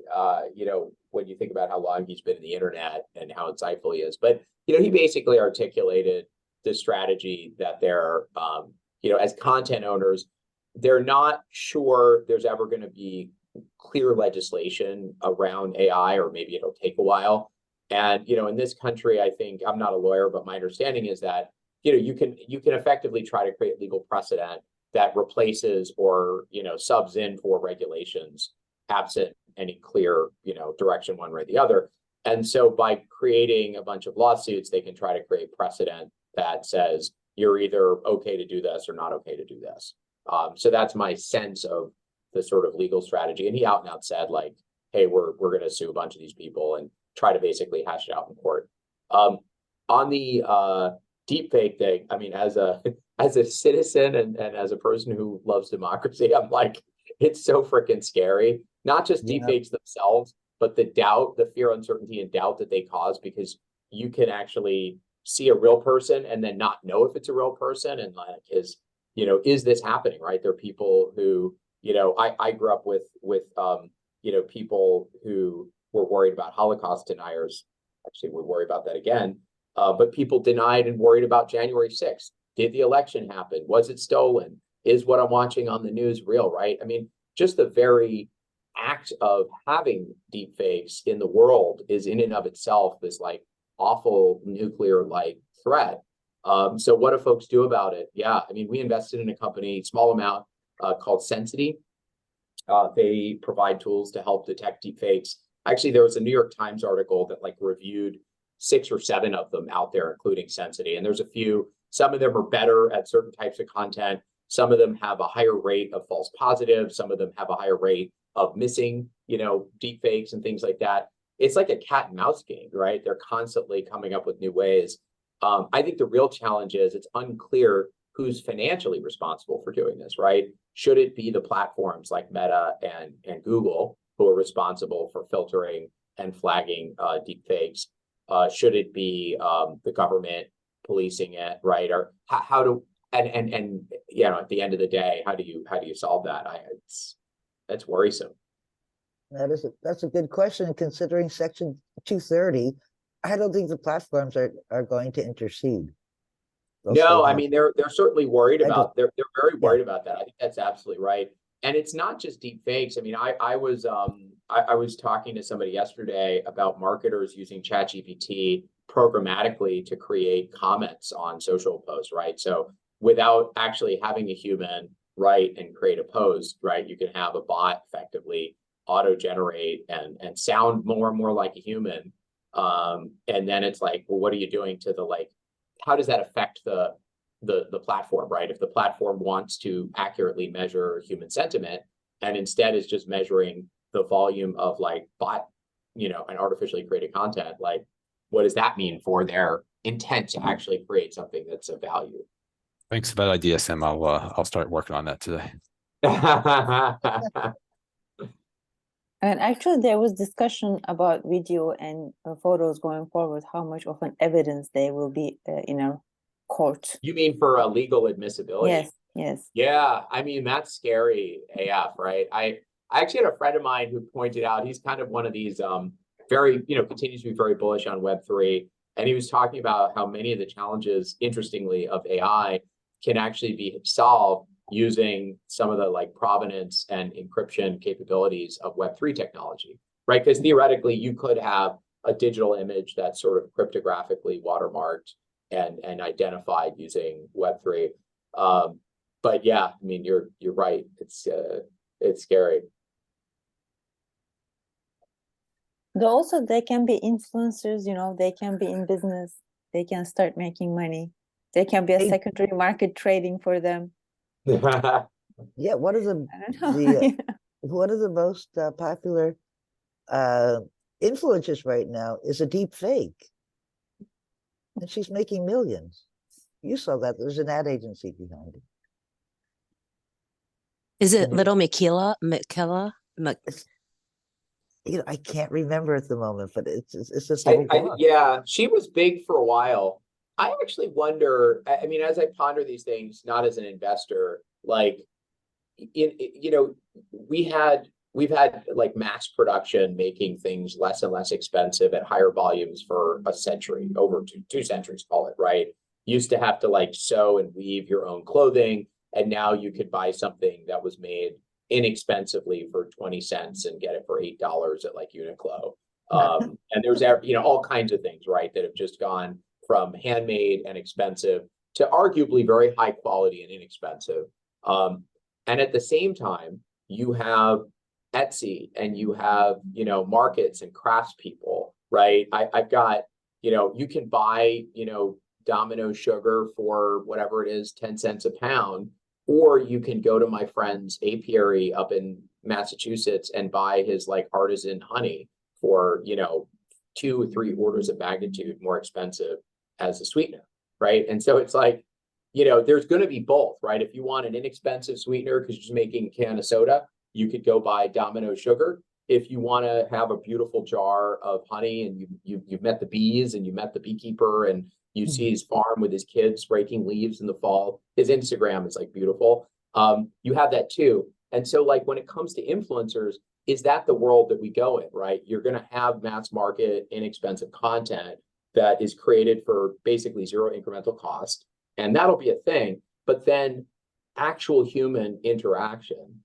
you know, when you think about how long he's been in the internet and how insightful he is. But you know, he basically articulated the strategy that they're, you know, as content owners, they're not sure there's ever going to be clear legislation around AI, or maybe it'll take a while. And, you know, in this country, I think, I'm not a lawyer, but my understanding is that, you know, you can effectively try to create legal precedent that replaces or, you know, subs in for regulations absent any clear, you know, direction one way or the other. And so by creating a bunch of lawsuits, they can try to create precedent that says you're either okay to do this or not okay to do this. So that's my sense of the sort of legal strategy. And he out and out said, like, hey, we're going to sue a bunch of these people and try to basically hash it out in court. On the deepfake thing, I mean, as a citizen and as a person who loves democracy, I'm like, it's so freaking scary. Not just deepfakes themselves, but the doubt, the fear, uncertainty, and doubt that they cause, because you can actually see a real person and then not know if it's a real person, and like, is this happening, right? There are people who, I grew up with people who were worried about Holocaust deniers. Actually, we worry about that again. But people denied and worried about January 6th. Did the election happen? Was it stolen? Is what I'm watching on the news real, right? I mean, just the very act of having deep fakes in the world is in and of itself this like awful nuclear like threat. So what do folks do about it? Yeah, I mean, we invested in a company, small amount, called Sensity. They provide tools to help detect deep fakes. Actually, there was a New York Times article that like reviewed 6 or 7 of them out there, including Sensity. And there's a few, some of them are better at certain types of content. Some of them have a higher rate of false positives. Some of them have a higher rate of missing, deep fakes and things like that. It's like a cat and mouse game, right? They're constantly coming up with new ways. I think the real challenge is it's unclear who's financially responsible for doing this, right? Should it be the platforms like Meta and Google who are responsible for filtering and flagging deep fakes? Should it be the government policing it, right? Or how do at the end of the day, how do you solve that? That's worrisome. That's a good question. Considering Section 230, I don't think the platforms are going to intercede. No, I mean they're certainly worried about they're very worried about that. I think that's absolutely right. And it's not just deep fakes. I mean, I was talking to somebody yesterday about marketers using ChatGPT programmatically to create comments on social posts, right? So without actually having a human write and create a post, right? You can have a bot effectively auto-generate and sound more and more like a human. And then it's like, well, what are you doing to the like, how does that affect the platform, right? If the platform wants to accurately measure human sentiment and instead is just measuring the volume of like bot, and artificially created content, like what does that mean for their intent to actually create something that's of value? Thanks for that idea, Sim. I'll start working on that today. And actually, there was discussion about video and photos going forward, how much of an evidence they will be in a court. You mean for a legal admissibility? Yes, yes. Yeah, I mean, that's scary AF, right? I actually had a friend of mine who pointed out, he's kind of one of these very, continues to be very bullish on Web3. And he was talking about how many of the challenges, interestingly, of AI can actually be solved using some of the like provenance and encryption capabilities of Web3 technology, right? Because theoretically, you could have a digital image that's sort of cryptographically watermarked and identified using Web3. But yeah, I mean, you're right. It's scary. Also, they can be influencers, they can be in business. They can start making money. They can be a secondary market trading for them. Yeah, what are one of the most popular influencers right now is a deep fake, and she's making millions. You saw that. There's an ad agency behind it. Is it little Michaela? I can't remember at the moment, but it's this little blog. Yeah, she was big for a while. I actually wonder, I mean, as I ponder these things, not as an investor, like, we've had like mass production making things less and less expensive at higher volumes for a century, over two centuries, call it, right? Used to have to like sew and weave your own clothing. And now you could buy something that was made inexpensively for 20 cents and get it for $8 at like Uniqlo. And there's, all kinds of things, right, that have just gone from handmade and expensive to arguably very high quality and inexpensive. And at the same time, you have Etsy and you have, markets and craftspeople, right? I've got, you can buy, Domino sugar for whatever it is, 10 cents a pound, or you can go to my friend's apiary up in Massachusetts and buy his like artisan honey for, 2 or 3 orders of magnitude more expensive as a sweetener, right? And so it's like, there's going to be both, right? If you want an inexpensive sweetener because you're just making a can of soda, you could go buy Domino sugar. if you want to have a beautiful jar of honey and you've met the bees and you met the beekeeper and you see his farm with his kids raking leaves in the fall, his Instagram is like beautiful. You have that too. And so like when it comes to influencers, is that the world that we go in, right? You're going to have mass market, inexpensive content that is created for basically zero incremental cost. And that'll be a thing. But then actual human interaction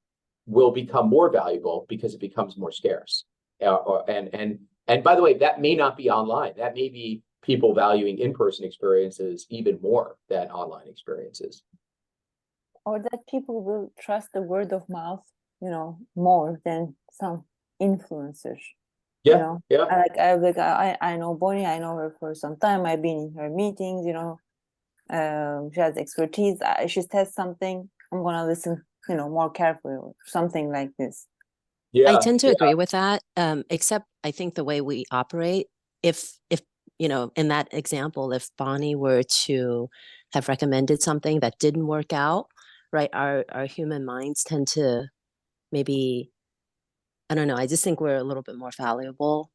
will become more valuable because it becomes more scarce. And by the way, that may not be online. That may be people valuing in-person experiences even more than online experiences. Or that people will trust the word of mouth, you know, more than some influencers. Yeah, you know? yeah. I know Bonnie. I know her for some time. I've been in her meetings. You know, she has expertise. She says something, I'm gonna listen, you know, more carefully or something like this. Yeah, I tend to agree with that. Except I think the way we operate, if you know, in that example, if Bonnie were to have recommended something that didn't work out, right? Our human minds tend to maybe, I don't know, I just think we're a little bit more fallible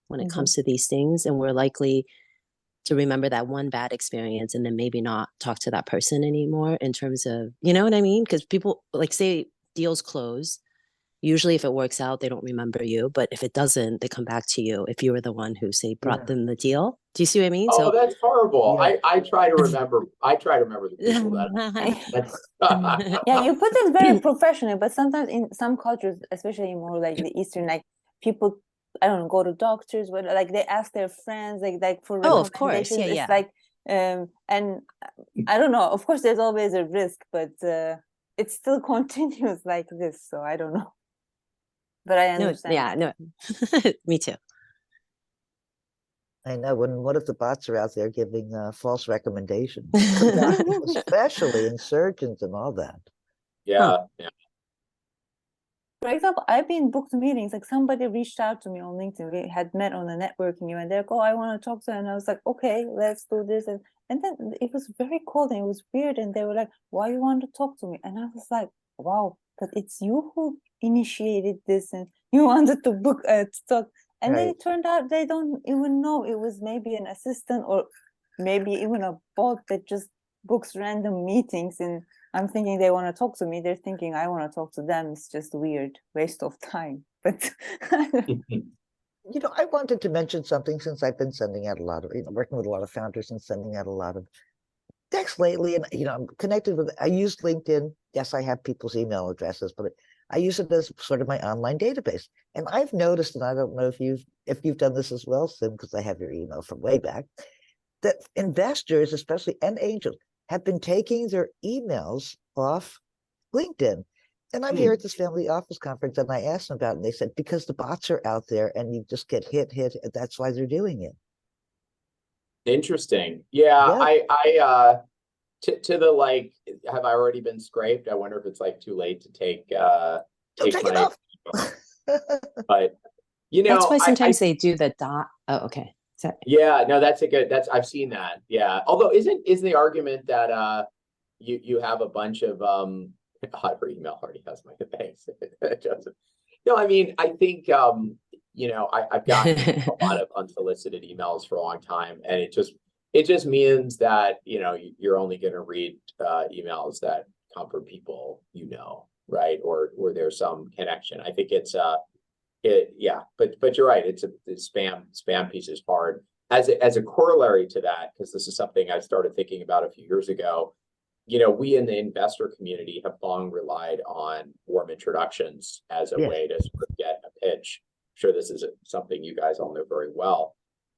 when it comes to these things, and we're likely to remember that one bad experience and then maybe not talk to that person anymore in terms of, you know what I mean? Because people, like, say deals close. Usually if it works out, they don't remember you. But if it doesn't, they come back to you if you were the one who, say, brought them the deal. Do you see what I mean? Oh, So that's horrible. Yeah. I try to remember. I try to remember the people that. Yeah, you put it very professionally, but sometimes in some cultures, especially more like the Eastern, like people, I don't know, go to doctors, but like they ask their friends, like for recommendations. Of course. It's like, and I don't know. Of course, there's always a risk, but it still continues like this. So I don't know. But I understand. No, me too. I know. What if the bots are out there giving false recommendations, especially in surgeons and all that? Yeah, yeah. For example, I've been booked meetings. Like somebody reached out to me on LinkedIn. We had met on a networking event. They're like, "Oh, I want to talk to," and I was like, "Okay, let's do this." And then it was very cold and it was weird. And they were like, "Why you want to talk to me?" And I was like, "Wow, but it's you who initiated this, and you wanted to book to talk." And then it turned out they don't even know it was maybe an assistant or maybe even a bot that just books random meetings. And I'm thinking they want to talk to me. They're thinking I want to talk to them. It's just weird, waste of time. But you know, I wanted to mention something since I've been sending out a lot of, working with a lot of founders and sending out a lot of text lately. And, I'm connected with, I use LinkedIn. Yes, I have people's email addresses, but I use it as sort of my online database. And I've noticed, and I don't know if you've done this as well, Sim, because I have your email from way back, that investors, especially, and angels, have been taking their emails off LinkedIn. And I'm here at this family office conference, and I asked them about it, and they said, because the bots are out there and you just get hit, that's why they're doing it. Interesting. Yeah. To the like, have I already been scraped? I wonder if it's like too late to take take my, it off. But that's why sometimes they do the dot. Oh, okay. Sorry. Yeah, no, I've seen that. Yeah. Although isn't the argument that you have a bunch of her email already has my thanks, Joseph. No, I mean, I think I've gotten a lot of unsolicited emails for a long time, and it just means that you're only going to read emails that come from people right, or there's some connection. I think it's but you're right. The spam piece is hard. As a corollary to that, because this is something I started thinking about a few years ago. We in the investor community have long relied on warm introductions as a way to sort of get a pitch. I'm sure this is something you guys all know very well.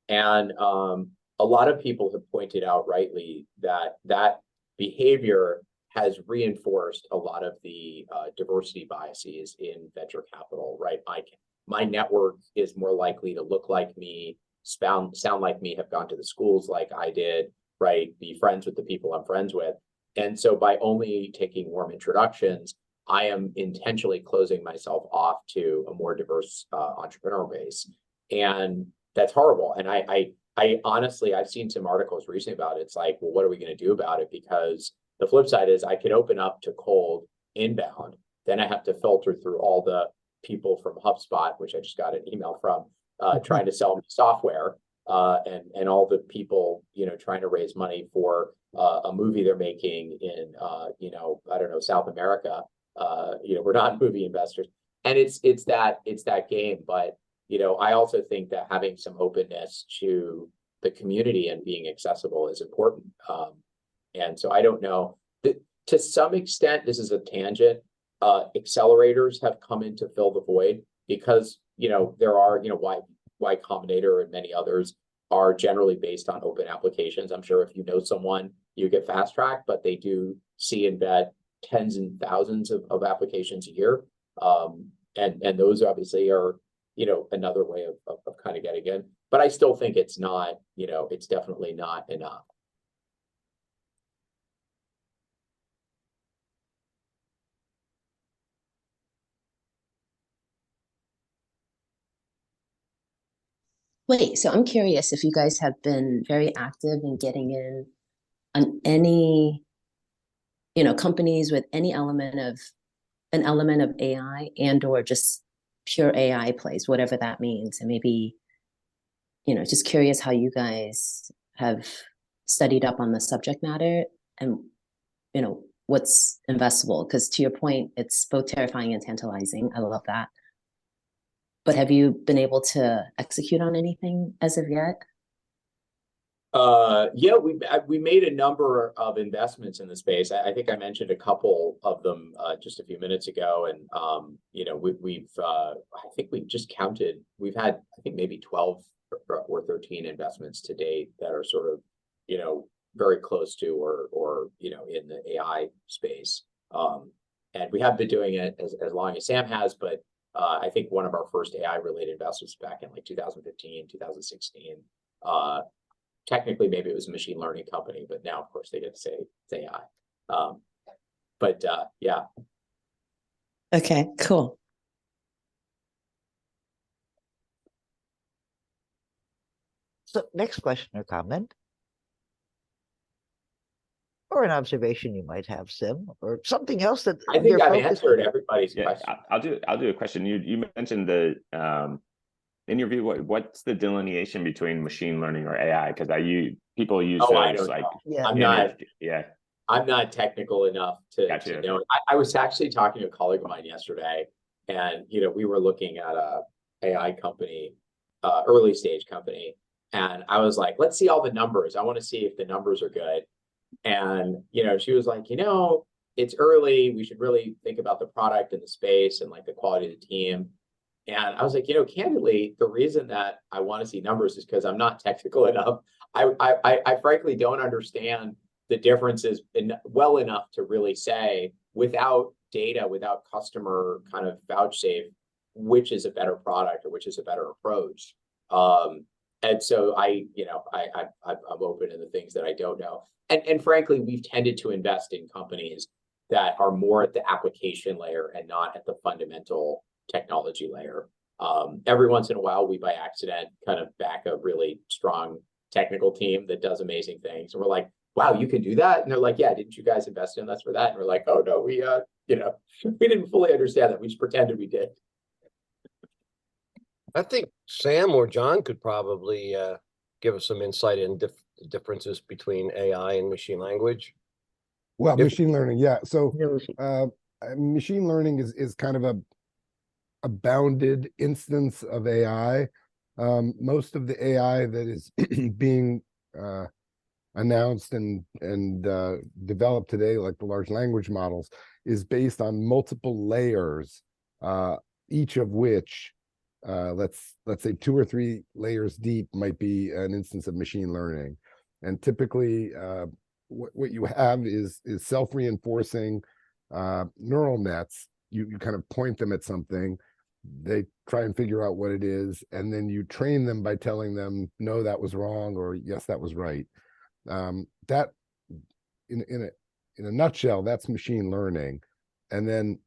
And a lot of people have pointed out rightly that behavior has reinforced a lot of the diversity biases in venture capital, right? My network is more likely to look like me, sound like me, have gone to the schools like I did, right? Be friends with the people I'm friends with. And so by only taking warm introductions, I am intentionally closing myself off to a more diverse entrepreneur base. And that's horrible. And I honestly, I've seen some articles recently about it. It's like, well, what are we going to do about it? Because the flip side is I could open up to cold inbound. Then I have to filter through all the people from HubSpot, which I just got an email from, trying to sell me software, and all the people, trying to raise money for a movie they're making in, I don't know, South America. We're not movie investors, and it's that game. But I also think that having some openness to the community and being accessible is important. And so I don't know. To some extent, this is a tangent. Accelerators have come in to fill the void because there are Y Combinator and many others are generally based on open applications. I'm sure if you know someone, you get fast track, but they do see and vet tens and thousands of applications a year. And those obviously are, another way of kind of getting in. But I still think it's not, it's definitely not enough. Wait, so I'm curious if you guys have been very active in getting in on any, companies with any element of AI and or just pure AI plays, whatever that means. And maybe, just curious how you guys have studied up on the subject matter and, what's investable. Because to your point, it's both terrifying and tantalizing. I love that. But have you been able to execute on anything as of yet? Yeah, we made a number of investments in the space. I think I mentioned a couple of them just a few minutes ago, and we've I think we just counted. We've had I think maybe 12 or 13 investments to date that are sort of very close to or in the AI space. And we have been doing it as long as Sam has, but I think one of our first AI related investments back in like 2015, 2016. Technically, maybe it was a machine learning company, but now, of course, they get to say it's AI. Yeah. Okay, cool. So next question or comment, or an observation you might have, Sim, or something else that I think I've answered everybody's question. I'll do a question. You mentioned the in your view, what's the delineation between machine learning or AI? Because people use those like I'm not technical enough to know. I was actually talking to a colleague of mine yesterday, and we were looking at a AI company, early stage company, and I was like, let's see all the numbers. I want to see if the numbers are good. And she was like, it's early. We should really think about the product and the space and like the quality of the team. And I was like, candidly, the reason that I want to see numbers is because I'm not technical enough. I frankly don't understand the differences well enough to really say without data, without customer kind of vouchsafe, which is a better product or which is a better approach. And so I'm open to the things that I don't know. And frankly, we've tended to invest in companies that are more at the application layer and not at the fundamental technology layer. Every once in a while, we by accident kind of back a really strong technical team that does amazing things. And we're like, wow, you can do that? And they're like, yeah, didn't you guys invest in us for that? And we're like, oh no, we didn't fully understand that. We just pretended we did. I think Sam or John could probably give us some insight into the differences between AI and machine language. Well, machine learning, yeah. So machine learning is kind of a bounded instance of AI. Most of the AI that is being announced and developed today, like the large language models, is based on multiple layers, each of which let's say 2 or 3 layers deep might be an instance of machine learning. And typically what you have is self-reinforcing neural nets. You kind of point them at something, they try and figure out what it is, and then you train them by telling them, no, that was wrong, or yes, that was right. That in a nutshell, that's machine learning. And then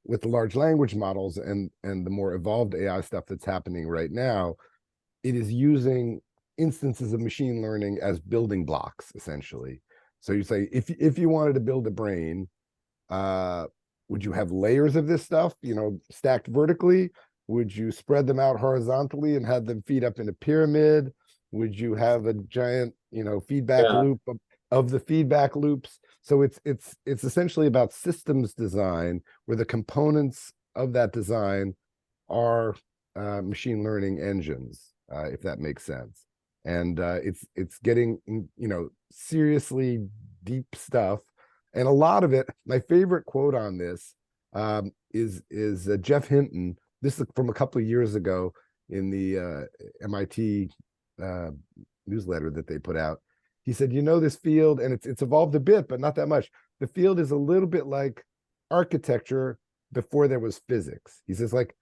with the large language models and the more evolved AI stuff that's happening right now, it is using instances of machine learning as building blocks, essentially. So you say, if you wanted to build a brain, would you have layers of this stuff, stacked vertically? Would you spread them out horizontally and have them feed up in a pyramid? Would you have a giant, feedback loop of the feedback loops? So it's essentially about systems design, where the components of that design are machine learning engines, if that makes sense. And it's getting, seriously deep stuff. And a lot of it, my favorite quote on this is Jeff Hinton. This is from a couple of years ago in the MIT newsletter that they put out. He said, this field, and it's evolved a bit, but not that much. The field is a little bit like architecture before there was physics. He says, like,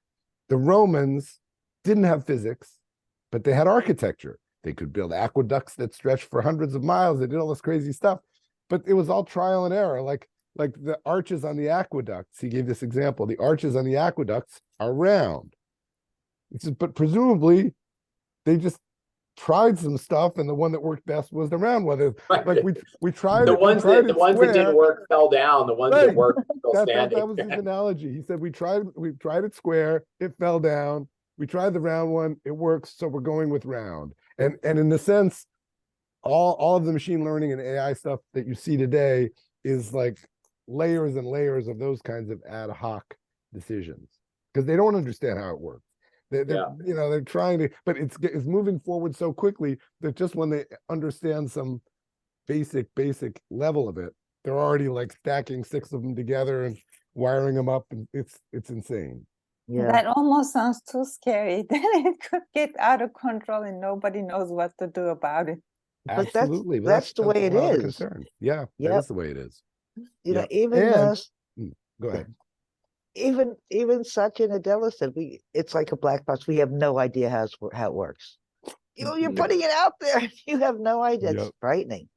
the Romans didn't have physics, but they had architecture. They could build aqueducts that stretched for hundreds of miles. They did all this crazy stuff, but it was all trial and error. Like the arches on the aqueducts, he gave this example. The arches on the aqueducts are round. He says, but presumably they just tried some stuff, and the one that worked best was the round one. Like we tried the it. ones that didn't work fell down. The ones that worked still standing. That was his analogy. He said we tried it square, it fell down. We tried the round one, it works, so we're going with round. And in the sense, all of the machine learning and AI stuff that you see today is like layers and layers of those kinds of ad hoc decisions, because they don't understand how it works. They're trying to, but it's moving forward so quickly that just when they understand some basic level of it, they're already like stacking 6 of them together and wiring them up, and it's insane. Yeah. That almost sounds too scary. Then it could get out of control and nobody knows what to do about it. Absolutely. That's the way it is. Concern. Yeah, that is the way it is. Even go ahead. Even Satya Nadella said it's like a black box. We have no idea how it works. You're putting it out there. You have no idea. It's frightening.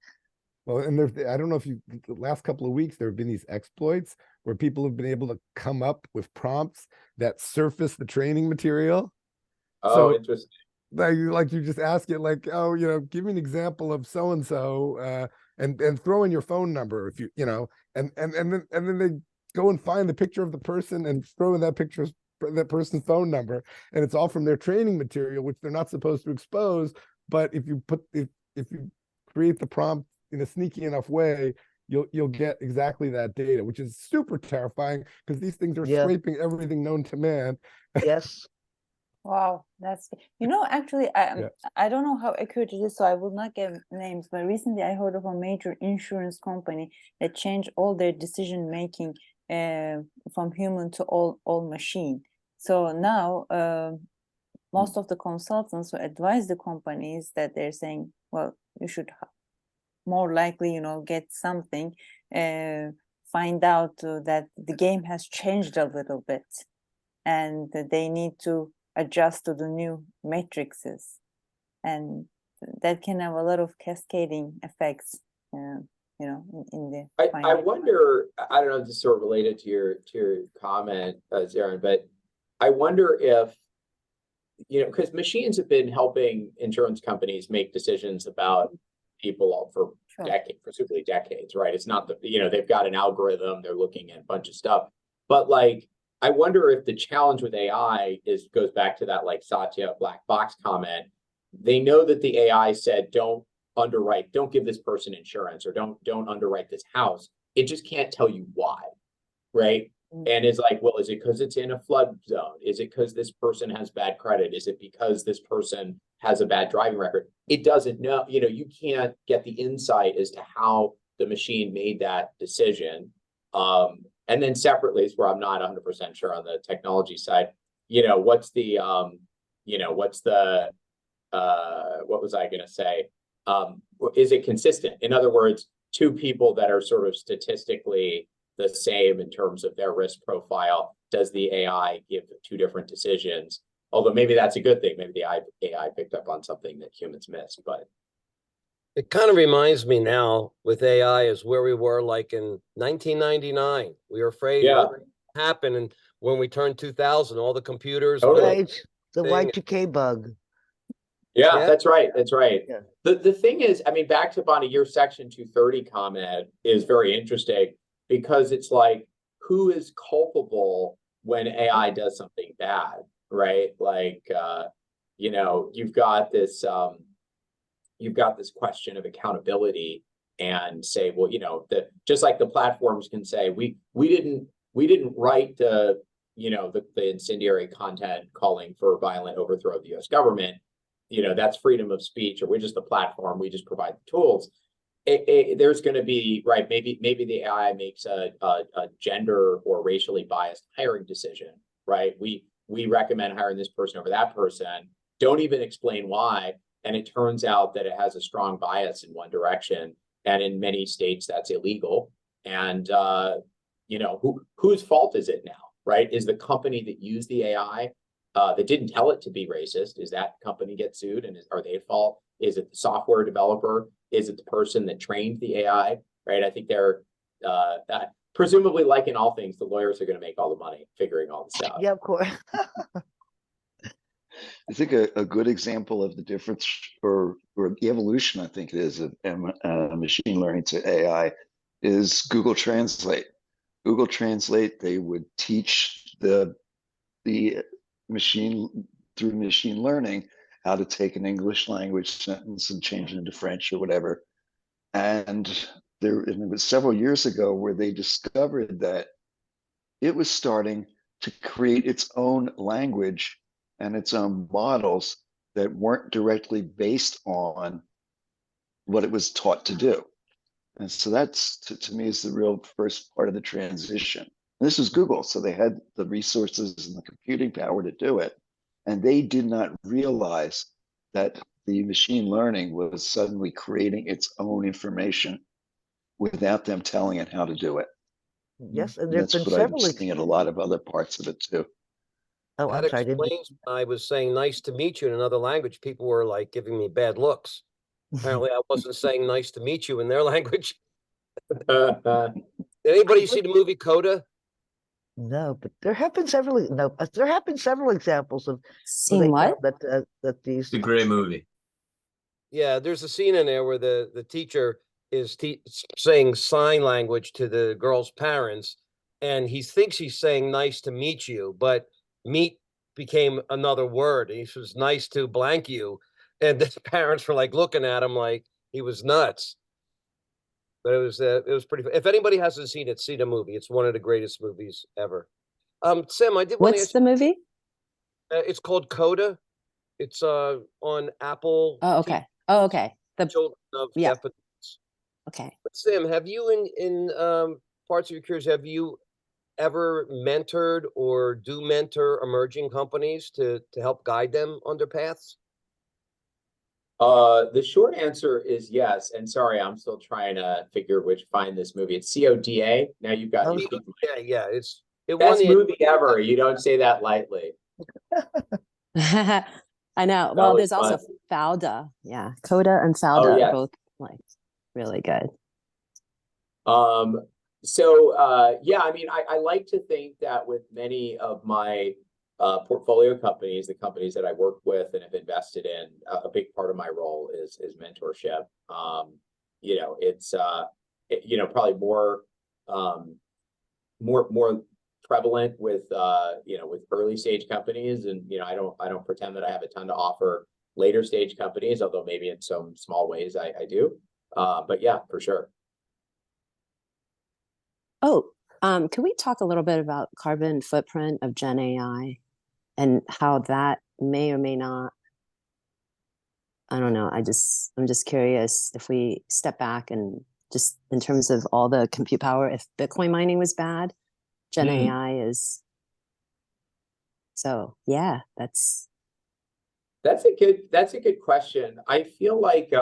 Well, and I don't know if the last couple of weeks, there have been these exploits where people have been able to come up with prompts that surface the training material. Oh, interesting. Like you just ask it, like, give me an example of so-and-so, and throw in your phone number if and then they go and find the picture of the person and throw in that person's phone number, and it's all from their training material, which they're not supposed to expose. But if you create the prompt in a sneaky enough way, you'll get exactly that data, which is super terrifying, because these things are scraping everything known to man. Yes. Wow, that's actually I don't know how accurate it is, so I will not give names, but recently I heard of a major insurance company that changed all their decision making from human to all machine. So now most of the consultants who advise the companies, that they're saying, well, you should more likely get something, find out that the game has changed a little bit and that they need to adjust to the new matrices, and that can have a lot of cascading effects in the I wonder, I don't know if this is sort of related to your comment, Zarin, but I wonder if because machines have been helping insurance companies make decisions about people for decades, presumably decades, right? It's not they've got an algorithm, they're looking at a bunch of stuff, but like, I wonder if the challenge with AI goes back to that, like, Satya black box comment. They know that the AI said, don't give this person insurance, or don't underwrite this house. It just can't tell you why, right? And it's like, well, is it because it's in a flood zone? Is it because this person has bad credit? Is it because this person has a bad driving record? It doesn't know. You can't get the insight as to how the machine made that decision. And then separately, is where I'm not 100% sure on the technology side. What was I going to say? Is it consistent? In other words, 2 people that are sort of statistically the same in terms of their risk profile, does the AI give 2 different decisions? Although maybe that's a good thing. Maybe the AI picked up on something that humans missed, but. It kind of reminds me now with AI is where we were like in 1999. We were afraid what would happen, and when we turned 2000, all the computers. Right, the Y2K bug. Yeah, that's right. That's right. Yeah. The thing is, I mean, back to Bonnie, your Section 230 comment is very interesting, because it's like, who is culpable when AI does something bad, right? Like, you know, you've got this question of accountability, and say, well, you know, just like the platforms can say, we didn't write the, you know, the incendiary content calling for violent overthrow of the U.S. government. You know, that's freedom of speech, or we're just the platform, we just provide the tools. There's going to be, right, maybe the AI makes a gender or racially biased hiring decision, right? We recommend hiring this person over that person, don't even explain why, and it turns out that it has a strong bias in one direction, and in many states that's illegal. And you know, whose fault is it now, right? Is the company that used the AI that didn't tell it to be racist, is that company get sued, and are they at fault? Is it the software developer? Is it the person that trained the AI, right? I think they're presumably, like in all things, the lawyers are going to make all the money figuring all this out. Yeah, of course. I think a good example of the difference or the evolution, I think it is, of machine learning to AI is Google Translate. Google Translate, they would teach the machine through machine learning how to take an English language sentence and change it into French or whatever. And it was several years ago where they discovered that it was starting to create its own language and its own models that weren't directly based on what it was taught to do. And so that's, to me, is the real first part of the transition. And this was Google, so they had the resources and the computing power to do it. And they did not realize that the machine learning was suddenly creating its own information without them telling it how to do it. Yes, and And there's that's been what I've several. seen in a lot of other parts of it too. Oh, I'm That sorry. explains when I was saying nice to meet you in another language. People were like giving me bad looks. Apparently, I wasn't saying nice to meet you in their language. Did anybody see the movie Coda? No, but there have been several. No, there have been several examples of Seen what? that these. It's a great movie. Yeah, there's a scene in there where the teacher is saying sign language to the girl's parents, and he thinks he's saying nice to meet you, but meet became another word. He was nice to blank you, and the parents were like looking at him like he was nuts. But it was pretty. If anybody hasn't seen it, see the movie. It's one of the greatest movies ever. Sam, I did want to What's ask the movie? it's called Coda. It's on Apple. Oh, okay. Oh, okay. The Children of yeah. Deaf Adults. Okay. But Sam, have you in parts of your careers, have you ever mentored or do mentor emerging companies to help guide them on their paths? The short answer is yes. And sorry, I'm still trying to find this movie. It's CODA. Now you've got Oh, me. yeah. It won Best the movie ever. You don't say that lightly. I know. That Well, was there's also fun. Fauda. Yeah, Coda and Fauda Oh, are yes. both like really good. Yeah, I mean, I like to think that with many of my portfolio companies, the companies that I work with and have invested in, a big part of my role is mentorship. You know, it's you know, probably more prevalent with you know, with early stage companies, and you know, I don't pretend that I have a ton to offer later stage companies, although maybe in some small ways I do. But yeah, for sure. Oh, can we talk a little bit about carbon footprint of Gen AI and how that may or may not, I don't know, I'm just curious if we step back and just in terms of all the compute power, if Bitcoin mining was bad, Gen AI is, so yeah, that's a good question. I feel like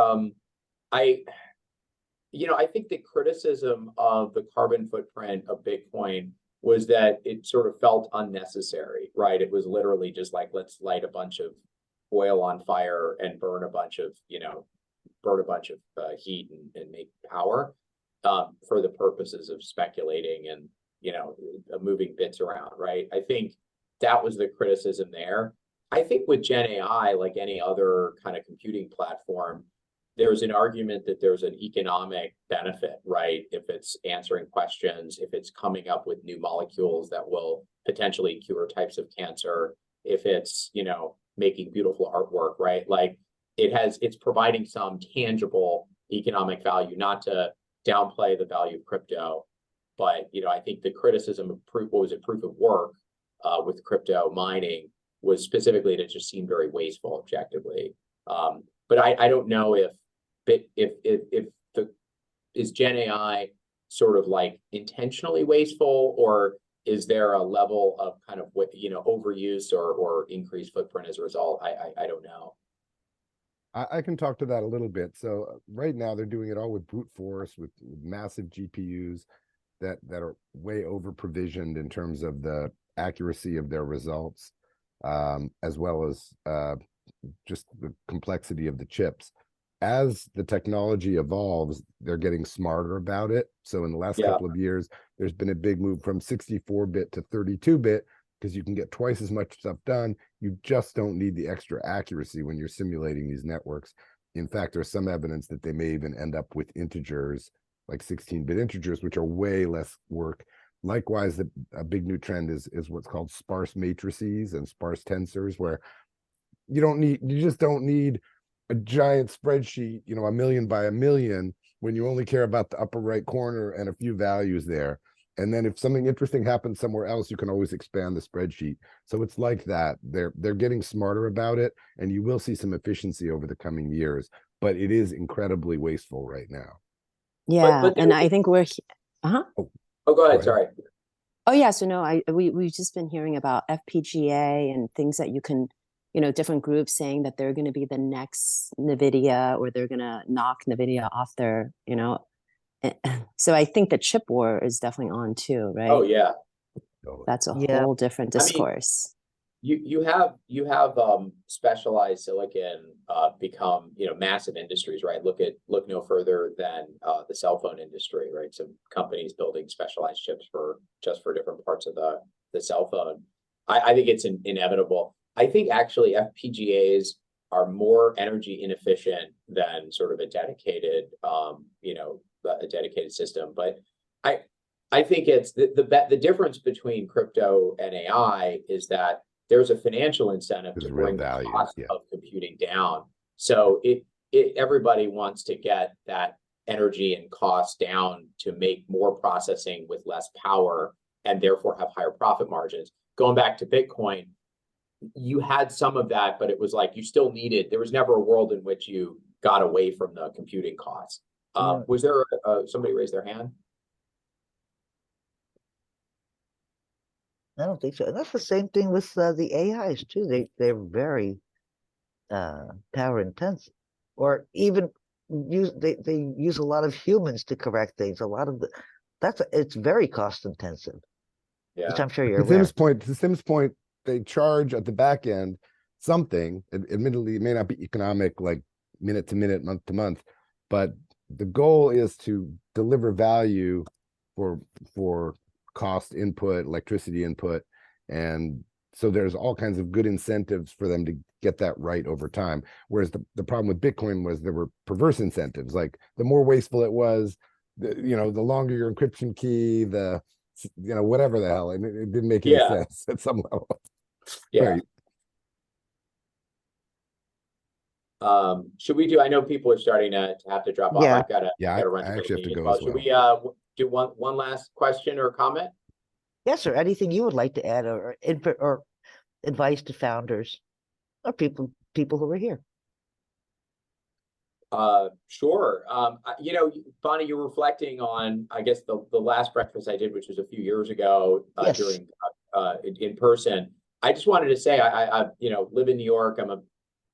I think the criticism of the carbon footprint of Bitcoin was that it sort of felt unnecessary, right? It was literally just like, let's light a bunch of oil on fire and burn a bunch of heat and make power for the purposes of speculating and, you know, moving bits around, right? I think that was the criticism there. I think with Gen AI, like any other kind of computing platform, there's an argument that there's an economic benefit, right? If it's answering questions, if it's coming up with new molecules that will potentially cure types of cancer, if it's, you know, making beautiful artwork, right? Like it's providing some tangible economic value, not to downplay the value of crypto, but, you know, I think the criticism of proof of work with crypto mining was specifically that it just seemed very wasteful objectively. But I don't know if is Gen AI sort of like intentionally wasteful, or is there a level of kind of what, you know, overuse or increased footprint as a result? I don't know. I can talk to that a little bit. So right now they're doing it all with brute force, with massive GPUs that are way over provisioned in terms of the accuracy of their results, as well as just the complexity of the chips. As the technology evolves, they're getting smarter about it. So in the last couple of years, there's been a big move from 64-bit to 32-bit, because you can get twice as much stuff done. You just don't need the extra accuracy when you're simulating these networks. In fact, there's some evidence that they may even end up with integers, like 16-bit integers, which are way less work. Likewise, a big new trend is what's called sparse matrices and sparse tensors, where you just don't need a giant spreadsheet, you know, 1,000,000 by 1,000,000, when you only care about the upper right corner and a few values there. And then if something interesting happens somewhere else, you can always expand the spreadsheet. So it's like that. They're getting smarter about it, and you will see some efficiency over the coming years, but it is incredibly wasteful right now. Yeah, and I think we're Oh, go ahead. Sorry. Oh yeah, so no, we've just been hearing about FPGA and things that you can, you know, different groups saying that they're going to be the next NVIDIA, or they're going to knock NVIDIA off their, you know. So I think the chip war is definitely on too, right? Oh yeah, that's a whole different discourse. I mean, you have specialized silicon become, you know, massive industries, right? Look no further than the cell phone industry, right? Some companies building specialized chips for different parts of the cell phone. I think it's inevitable. I think actually FPGAs are more energy inefficient than sort of a dedicated, you know, a dedicated system. But I think it's the difference between crypto and AI is that there's a financial incentive to bring the cost of computing down. So everybody wants to get that energy and cost down to make more processing with less power, and therefore have higher profit margins. Going back to Bitcoin, you had some of that, but it was like you still needed, there was never a world in which you got away from the computing costs. Was there somebody raised their hand? I don't think so. And that's the same thing with the AIs too. They're very power intensive, or even they use a lot of humans to correct things. A lot of it's very cost intensive. Yeah, which I'm sure you're To aware. Sim's point, they charge at the back end something. Admittedly, it may not be economic, like minute to minute, month to month, but the goal is to deliver value for cost input, electricity input, and so there's all kinds of good incentives for them to get that right over time. Whereas the problem with Bitcoin was there were perverse incentives, like the more wasteful it was, the longer your encryption key, whatever the hell, and it didn't make any sense at some level. Yeah. Right. Should we do? I know people are starting to have to drop off. I've got to run. I actually have to go well. as well. Should we do one last question or comment? Yes, sir. Anything you would like to add, or input, or advice to founders, or people who are here? Sure. Bonnie, you're reflecting on, I guess, the last breakfast I did, which was a few years ago during in person. I just wanted to say, I live in New York. I'm a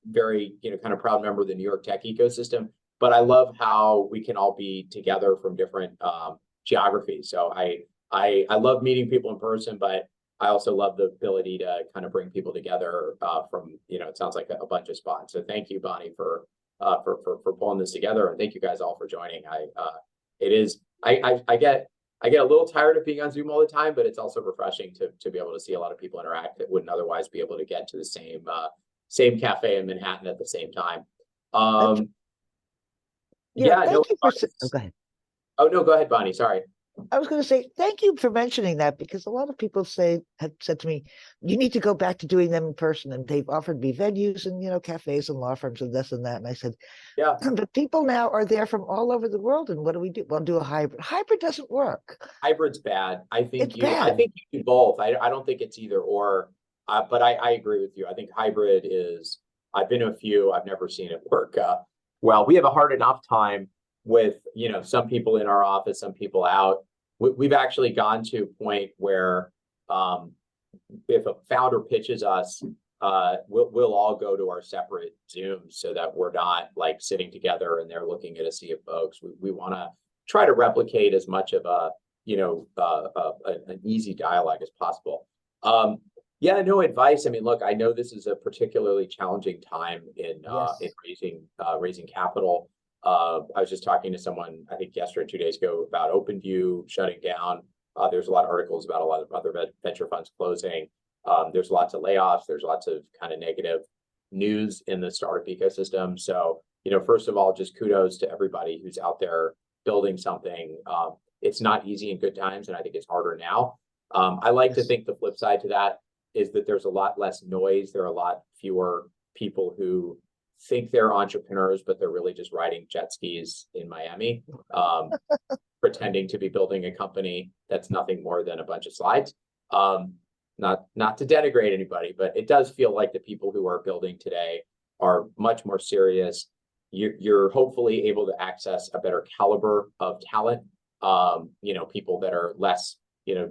very, kind of proud member of the New York tech ecosystem, but I love how we can all be together from different geographies. So I love meeting people in person, but I also love the ability to kind of bring people together from, it sounds like a bunch of spots. So thank you, Bonnie, for pulling this together, and thank you guys all for joining. I get a little tired of being on Zoom all the time, but it's also refreshing to be able to see a lot of people interact that wouldn't otherwise be able to get to the same cafe in Manhattan at the same time. Yeah, no, thank you for. Oh, go ahead. Oh, no, go ahead, Bonnie. Sorry. I was going to say thank you for mentioning that, because a lot of people have said to me, you need to go back to doing them in person, and they've offered me venues and cafes and law firms and this and that. And I said, yeah, but people now are there from all over the world, and what do we do? We'll do a hybrid. Hybrid doesn't work. Hybrid's bad. I think It's I bad. think you do both. I don't think it's either or. But I agree with you. I think hybrid is. I've been to a few. I've never seen it work. Well, we have a hard enough time with some people in our office, some people out. We've actually gone to a point where if a founder pitches us, we'll all go to our separate Zooms so that we're not like sitting together and they're looking at a sea of folks. We want to try to replicate as much of a an easy dialogue as possible. Yeah, no advice. I mean, look, I know this is a particularly challenging time in raising capital. I was just talking to someone, I think yesterday, 2 days ago, about OpenView shutting down. There's a lot of articles about a lot of other venture funds closing. There's lots of layoffs. There's lots of kind of negative news in the startup ecosystem. So, first of all, just kudos to everybody who's out there building something. It's not easy in good times, and I think it's harder now. I like to think the flip side to that is that there's a lot less noise. There are a lot fewer people who think they're entrepreneurs, but they're really just riding jet skis in Miami, pretending to be building a company that's nothing more than a bunch of slides. Not to denigrate anybody, but it does feel like the people who are building today are much more serious. You're hopefully able to access a better caliber of talent, people that are less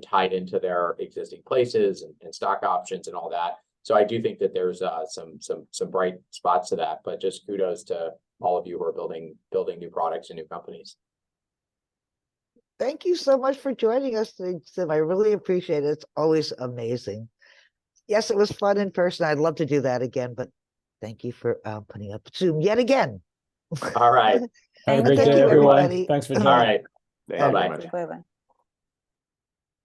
tied into their existing places and stock options and all that. So I do think that there's some bright spots to that, but just kudos to all of you who are building new products and new companies. Thank you so much for joining us today, Sim. I really appreciate it. It's always amazing. Yes, it was fun in person. I'd love to do that again, but thank you for putting up Zoom yet again. All right. Have a great day, everyone. Thanks for joining. All right. Bye-bye. Bye-bye.